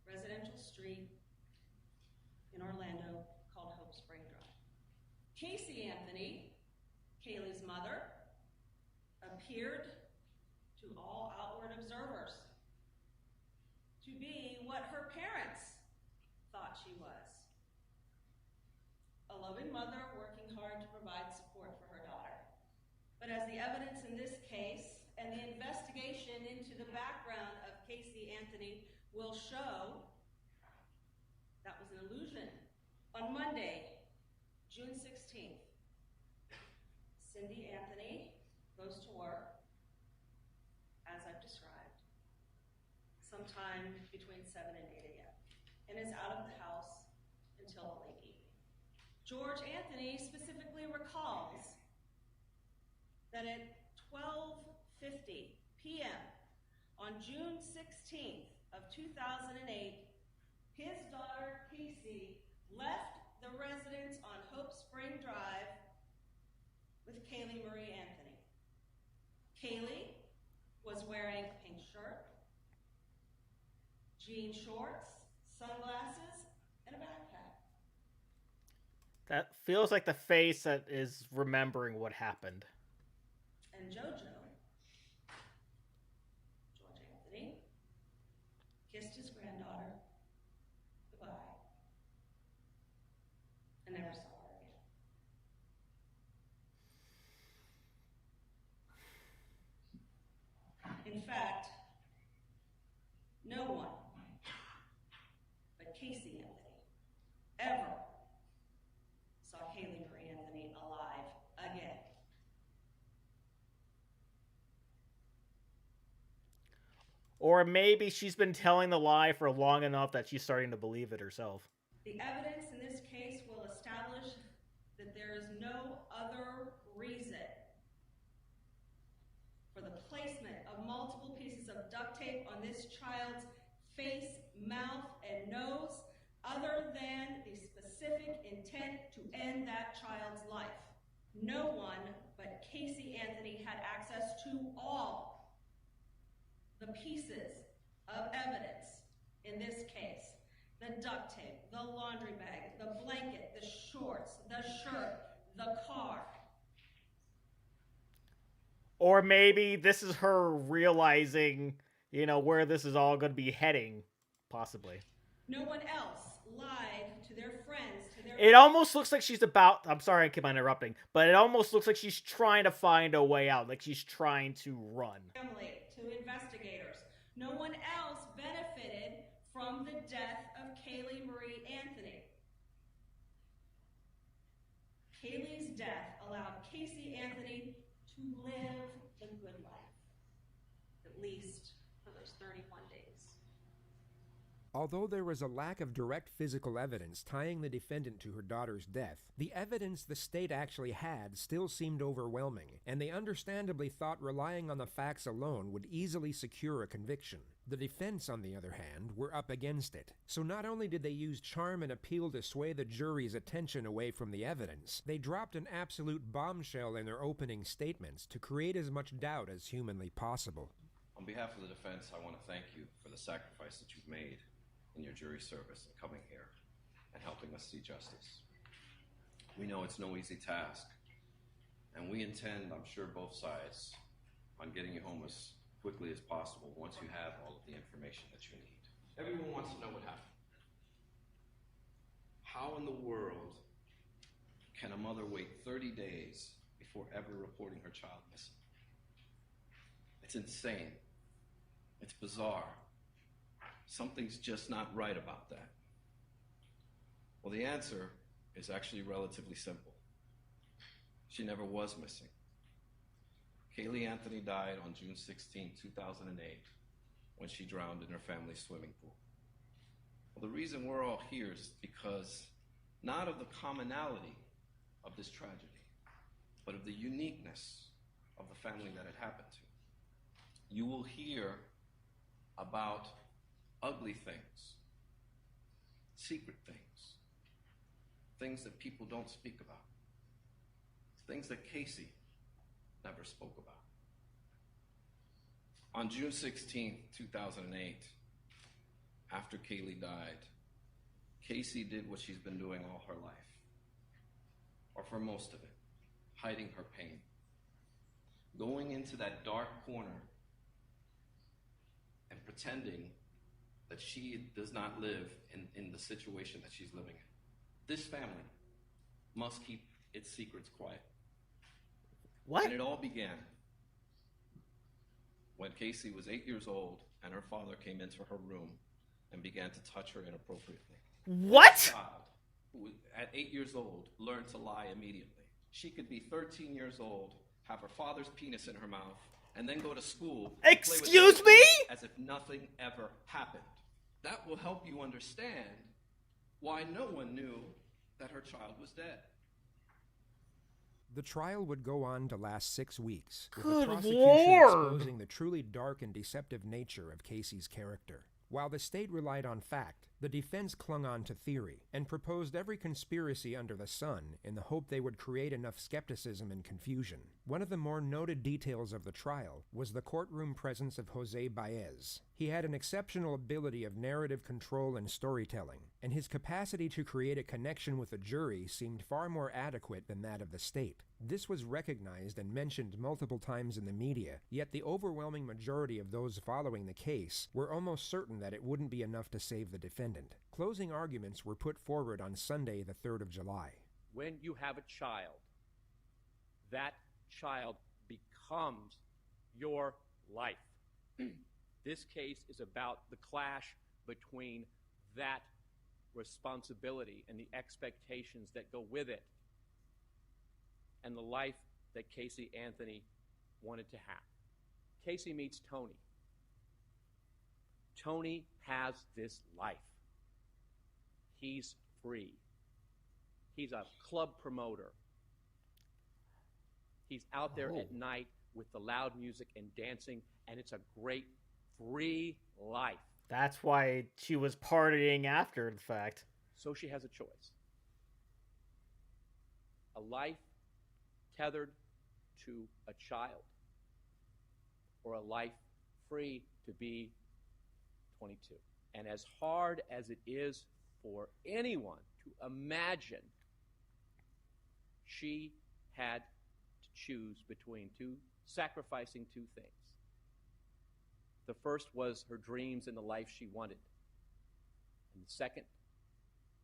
residential street in Orlando called Hope Spring Drive. Casey Anthony, Kaylee's mother, appeared to all outward observers to be what her parents thought she was. A loving mother working hard to provide support for her daughter. But as the evidence in this case and the investigation into the background of Casey Anthony will show, that was an illusion. On Monday, June 16th, Cindy Anthony goes to work, as I've described, sometime between 7 and 8 a.m., and is out of the house until the late evening. George Anthony specifically recalls that at 12:50 p.m. on June 16th of 2008, his daughter Casey left the residence on Hope Spring Drive with Kaylee Marie Anthony. Kaylee was wearing a pink shirt, jean shorts, sunglasses, and a backpack. That feels like the face that is remembering what happened. And George Anthony, kissed his granddaughter goodbye and never saw her again. In fact, no one but Casey Anthony ever saw Kaylee Marie Anthony alive again. Or maybe she's been telling the lie for long enough that she's starting to believe it herself. The evidence in this case will establish that there is no other reason for the placement of multiple pieces of duct tape on this child's face, mouth, and nose other than the specific intent to end that child's life. No one but Casey Anthony had access to all the pieces of evidence in this case. The duct tape, the laundry bag, the blanket, the shorts, the shirt, the car. Or maybe this is her realizing, where this is all going to be heading, possibly. No one else lied to their friends, to their... It almost looks like she's about... I'm sorry I keep interrupting, but it almost looks like she's trying to find a way out, like she's trying to run. Family, to investigators. No one else benefited from the death of Kaylee Marie Anthony. Kaylee's death allowed Casey Anthony to live the good life, at least for those 31 days. Although there was a lack of direct physical evidence tying the defendant to her daughter's death, the evidence the state actually had still seemed overwhelming, and they understandably thought relying on the facts alone would easily secure a conviction. The defense, on the other hand, were up against it. So not only did they use charm and appeal to sway the jury's attention away from the evidence, they dropped an absolute bombshell in their opening statements to create as much doubt as humanly possible. On behalf of the defense, I want to thank you for the sacrifice that you've made in your jury service and coming here and helping us see justice. We know it's no easy task, and we intend, I'm sure both sides, on getting you home as quickly as possible once you have all of the information that you need. Everyone wants to know what happened. How in the world can a mother wait 30 days before ever reporting her child missing? It's insane. It's bizarre. Something's just not right about that. Well, the answer is actually relatively simple. She never was missing. Kaylee Anthony died on June 16, 2008, when she drowned in her family's swimming pool. Well, the reason we're all here is because not of the commonality of this tragedy, but of the uniqueness of the family that it happened to. You will hear about ugly things, secret things, things that people don't speak about, things that Casey never spoke about. On June 16, 2008, after Kaylee died, Casey did what she's been doing all her life, or for most of it, hiding her pain, going into that dark corner and pretending that she does not live in the situation that she's living in. This family must keep its secrets quiet. What? And it all began when Casey was 8 years old and her father came into her room and began to touch her inappropriately. What? This child, who at 8 years old, learned to lie immediately. She could be 13 years old, have her father's penis in her mouth, and then go to school and Excuse play with me? as if nothing ever happened. That will help you understand why no one knew that her child was dead. The trial would go on to last 6 weeks, with Good the prosecution Lord. exposing the truly dark and deceptive nature of Casey's character. While the state relied on fact, the defense clung on to theory, and proposed every conspiracy under the sun in the hope they would create enough skepticism and confusion. One of the more noted details of the trial was the courtroom presence of Jose Baez. He had an exceptional ability of narrative control and storytelling, and his capacity to create a connection with the jury seemed far more adequate than that of the state. This was recognized and mentioned multiple times in the media, yet the overwhelming majority of those following the case were almost certain that it wouldn't be enough to save the defendant. Closing arguments were put forward on Sunday, the 3rd of July. When you have a child, that child becomes your life. This case is about the clash between that responsibility and the expectations that go with it and the life that Casey Anthony wanted to have. Casey meets Tony. Tony has this life. He's free. He's a club promoter. He's out there at night with the loud music and dancing, and it's a great free life. That's why she was partying after the fact. So she has a choice. A life tethered to a child, or a life free to be 22. And as hard as it is for anyone to imagine, she had to choose between sacrificing two things. The first was her dreams and the life she wanted. And the second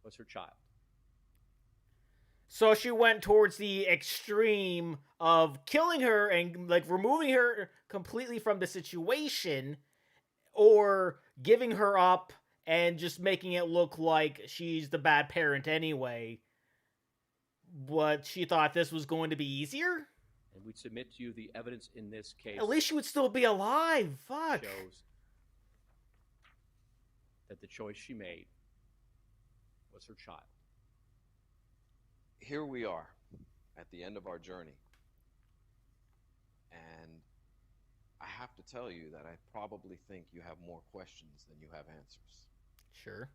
was her child. So she went towards the extreme of killing her and like removing her completely from the situation, or giving her up and just making it look like she's the bad parent anyway. But she thought this was going to be easier? And we submit to you the evidence in this case. At least she would still be alive. Fuck. Shows that the choice she made was her child. Here we are at the end of our journey. And I have to tell you that I probably think you have more questions than you have answers. Sure.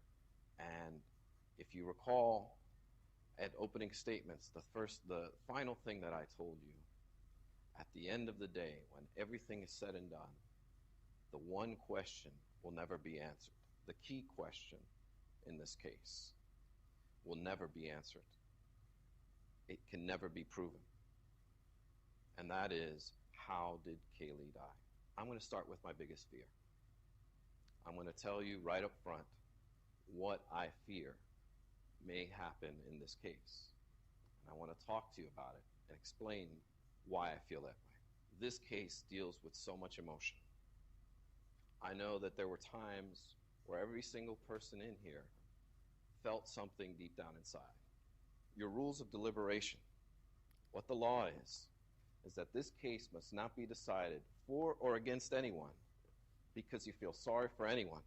And if you recall at opening statements, the final thing that I told you, at the end of the day, when everything is said and done, the one question will never be answered. The key question in this case will never be answered. It can never be proven. And that is, how did Kaylee die? I'm going to start with my biggest fear. I'm going to tell you right up front what I fear may happen in this case. And I want to talk to you about it and explain why I feel that way. This case deals with so much emotion. I know that there were times where every single person in here felt something deep down inside. Your rules of deliberation, what the law is, is that this case must not be decided for or against anyone because you feel sorry for anyone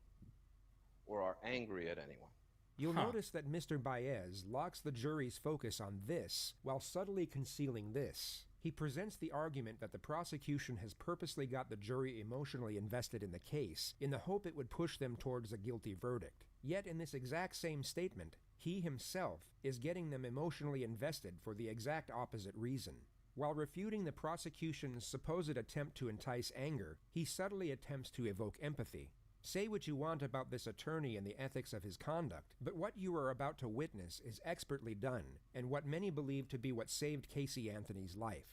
or are angry at anyone. You'll notice that Mr. Baez locks the jury's focus on this while subtly concealing this. He presents the argument that the prosecution has purposely got the jury emotionally invested in the case in the hope it would push them towards a guilty verdict. Yet in this exact same statement, he himself is getting them emotionally invested for the exact opposite reason. While refuting the prosecution's supposed attempt to entice anger, he subtly attempts to evoke empathy. Say what you want about this attorney and the ethics of his conduct, but what you are about to witness is expertly done, and what many believe to be what saved Casey Anthony's life.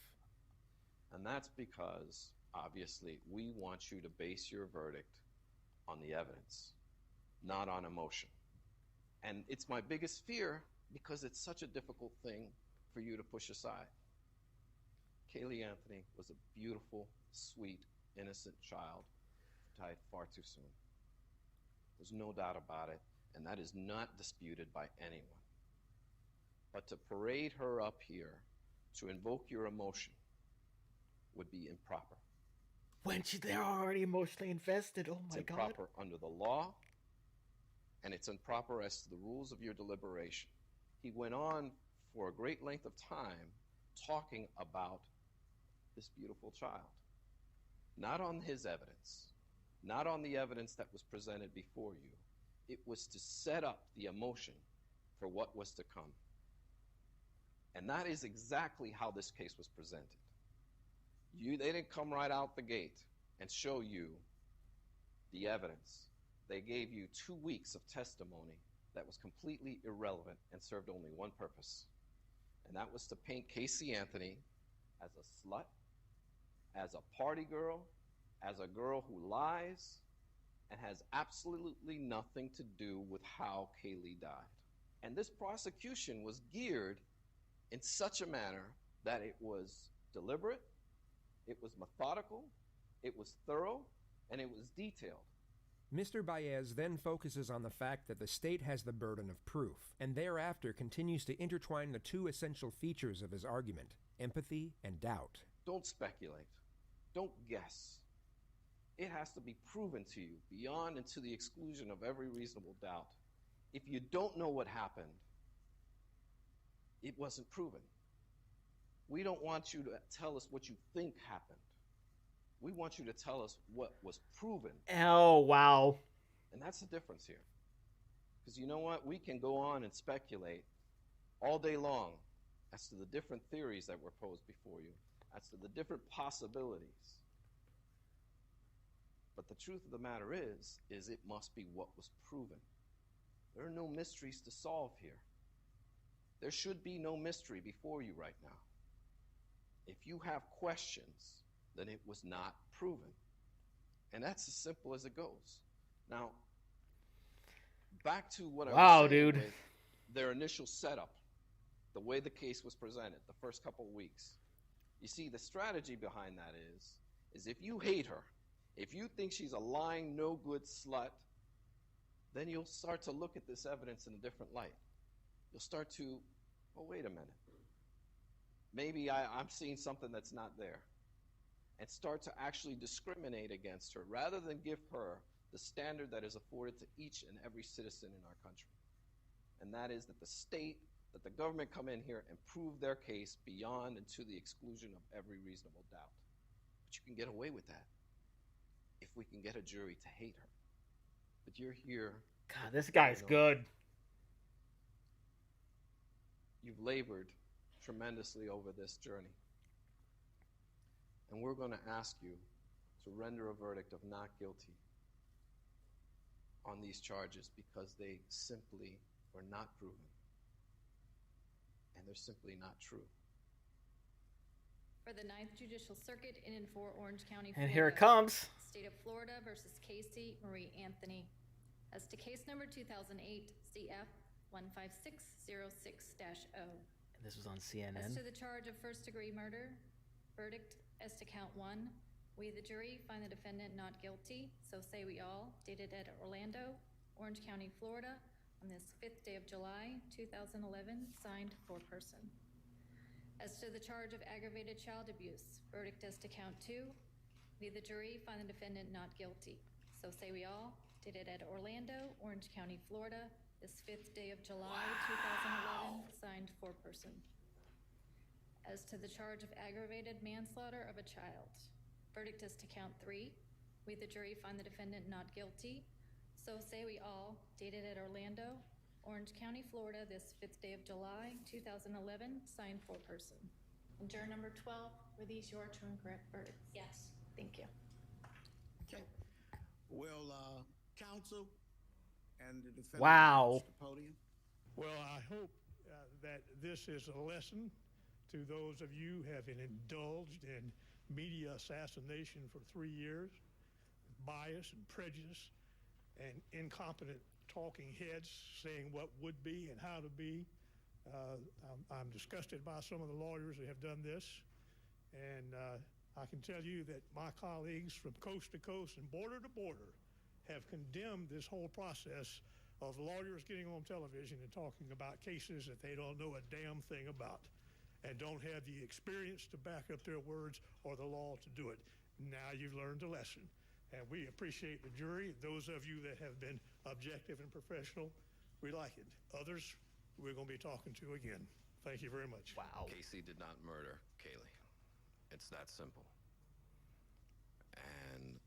And that's because, obviously, we want you to base your verdict on the evidence, not on emotion. And it's my biggest fear because it's such a difficult thing for you to push aside. Kaylee Anthony was a beautiful, sweet, innocent child who died far too soon. There's no doubt about it, and that is not disputed by anyone. But to parade her up here, to invoke your emotion, would be improper. When they're already emotionally invested, oh my God. It's improper under the law, and it's improper as to the rules of your deliberation. He went on for a great length of time talking about this beautiful child, not on his evidence, not on the evidence that was presented before you. It was to set up the emotion for what was to come. And that is exactly how this case was presented. They didn't come right out the gate and show you the evidence. They gave you 2 weeks of testimony that was completely irrelevant and served only one purpose. And that was to paint Casey Anthony as a slut, as a party girl, as a girl who lies, and has absolutely nothing to do with how Kaylee died. And this prosecution was geared in such a manner that it was deliberate, it was methodical, it was thorough, and it was detailed. Mr. Baez then focuses on the fact that the state has the burden of proof, and thereafter continues to intertwine the two essential features of his argument, empathy and doubt. Don't speculate. Don't guess. It has to be proven to you beyond and to the exclusion of every reasonable doubt. If you don't know what happened, it wasn't proven. We don't want you to tell us what you think happened. We want you to tell us what was proven. Oh, wow. And that's the difference here. Because you know what? We can go on and speculate all day long as to the different theories that were posed before you, as to the different possibilities. But the truth of the matter is it must be what was proven. There are no mysteries to solve here. There should be no mystery before you right now. If you have questions, then it was not proven. And that's as simple as it goes. Now, back to what I was saying with their initial setup, the way the case was presented, the first couple of weeks. You see, the strategy behind that is if you hate her, if you think she's a lying, no-good slut, then you'll start to look at this evidence in a different light. You'll start to, oh, wait a minute. Maybe I'm seeing something that's not there. And start to actually discriminate against her rather than give her the standard that is afforded to each and every citizen in our country. And that is that the state, that the government come in here and prove their case beyond and to the exclusion of every reasonable doubt. But you can get away with that if we can get a jury to hate her. But you're here. God, this guy's good. You've labored tremendously over this journey. And we're going to ask you to render a verdict of not guilty on these charges because they simply were not proven. And they're simply not true. For the 9th Judicial Circuit in and for Orange County, And Florida. here it comes. State of Florida versus Casey Marie Anthony. As to case number 2008 CF 15606-0. This was on CNN. As to the charge of first-degree murder, verdict as to count 1. We, the jury, find the defendant not guilty, so say we all, dated at Orlando, Orange County, Florida, on this 5th day of July, 2011, signed foreperson. As to the charge of aggravated child abuse, verdict as to count 2. We, the jury, find the defendant not guilty. So say we all. Dated at Orlando, Orange County, Florida, this 5th day of July, 2011, signed foreperson. As to the charge of aggravated manslaughter of a child, verdict is to count 3. We, the jury, find the defendant not guilty. So say we all. Dated at Orlando, Orange County, Florida, this 5th day of July, 2011, signed foreperson. And juror number 12, were these your true and correct verdicts? Yes. Thank you. Okay. Well, counsel and the defendant. Wow. The podium. Well, I hope that this is a lesson to those of you who have been indulged in media assassination for 3 years, bias and prejudice and incompetent talking heads saying what would be and how to be. I'm disgusted by some of the lawyers that have done this, and I can tell you that my colleagues from coast to coast and border to border have condemned this whole process of lawyers getting on television and talking about cases that they don't know a damn thing about and don't have the experience to back up their words or the law to do it. Now you've learned a lesson, and we appreciate the jury. Those of you that have been objective and professional, we like it. Others, we're going to be talking to again. Thank you very much. Wow. Casey did not murder Kaylee. It's that simple. And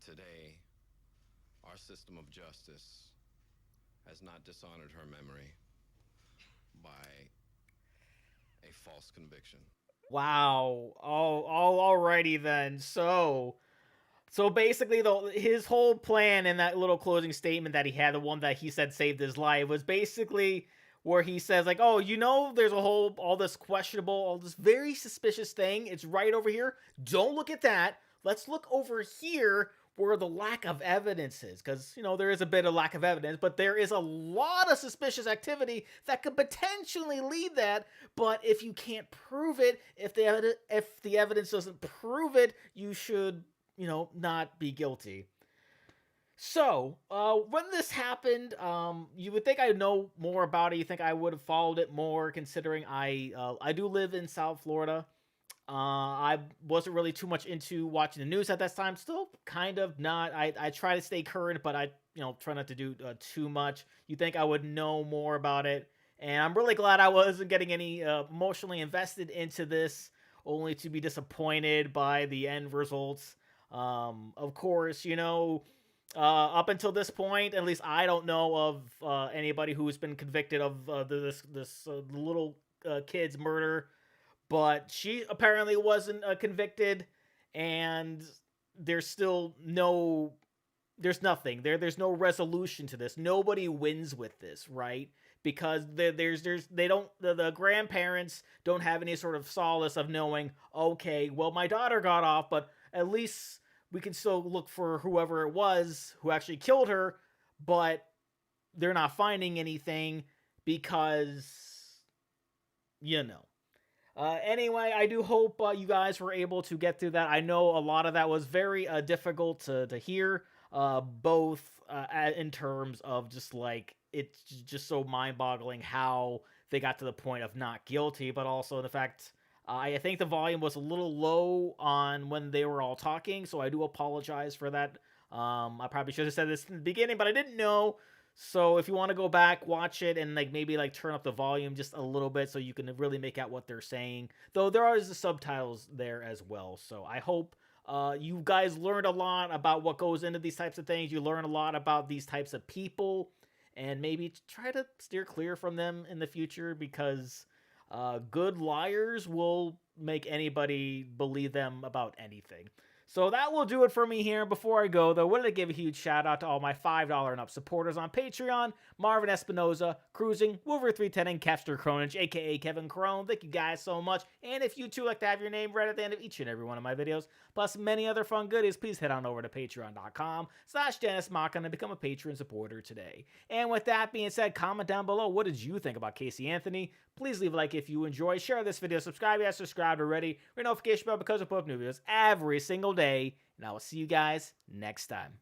today, our system of justice has not dishonored her memory by a false conviction. Wow. Alrighty then. So basically, his whole plan in that little closing statement that he had, the one that he said saved his life, was basically where he says, like, oh, you know, there's all this questionable, all this very suspicious thing. It's right over here. Don't look at that. Let's look over here where the lack of evidence is. Because, you know, there is a bit of lack of evidence, but there is a lot of suspicious activity that could potentially lead that. But if you can't prove it, if the evidence doesn't prove it, you should, you know, not be guilty. So, when this happened, you would think I'd know more about it. You think I would have followed it more, considering I do live in South Florida. I wasn't really too much into watching the news at that time. Still kind of not. I try to stay current, but I, you know, try not to do too much. You think I would know more about it. And I'm really glad I wasn't getting any emotionally invested into this, only to be disappointed by the end results. Of course, you know, up until this point, at least I don't know of anybody who's been convicted of this little kid's murder. But she apparently wasn't convicted, and there's nothing. There's no resolution to this. Nobody wins with this, right? Because the grandparents don't have any sort of solace of knowing, okay, well, my daughter got off, but at least we can still look for whoever it was who actually killed her, but they're not finding anything because, you know. Anyway, I do hope you guys were able to get through that. I know a lot of that was very difficult to hear, both in terms of just like, it's just so mind-boggling how they got to the point of not guilty, but also the fact, I think the volume was a little low on when they were all talking, so I do apologize for that. I probably should have said this in the beginning, but I didn't know. So if you want to go back, watch it, and like maybe like turn up the volume just a little bit so you can really make out what they're saying. Though there are the subtitles there as well. So I hope you guys learned a lot about what goes into these types of things. You learn a lot about these types of people, and maybe try to steer clear from them in the future, because good liars will make anybody believe them about anything. So that will do it for me here. Before I go, though, I wanted to give a huge shout out to all my $5 and up supporters on Patreon: Marvin Espinoza, Cruising, Wolver310, and Capster Cronage, aka Kevin Crone. Thank you guys so much. And if you too like to have your name read at the end of each and every one of my videos, plus many other fun goodies, please head on over to patreon.com/DennisMachina and become a Patreon supporter today. And with that being said, comment down below, what did you think about Casey Anthony? Please leave a like if you enjoy. Share this video. Subscribe if you haven't subscribed already. Ring notification bell because I put up new videos every single day. And I will see you guys next time.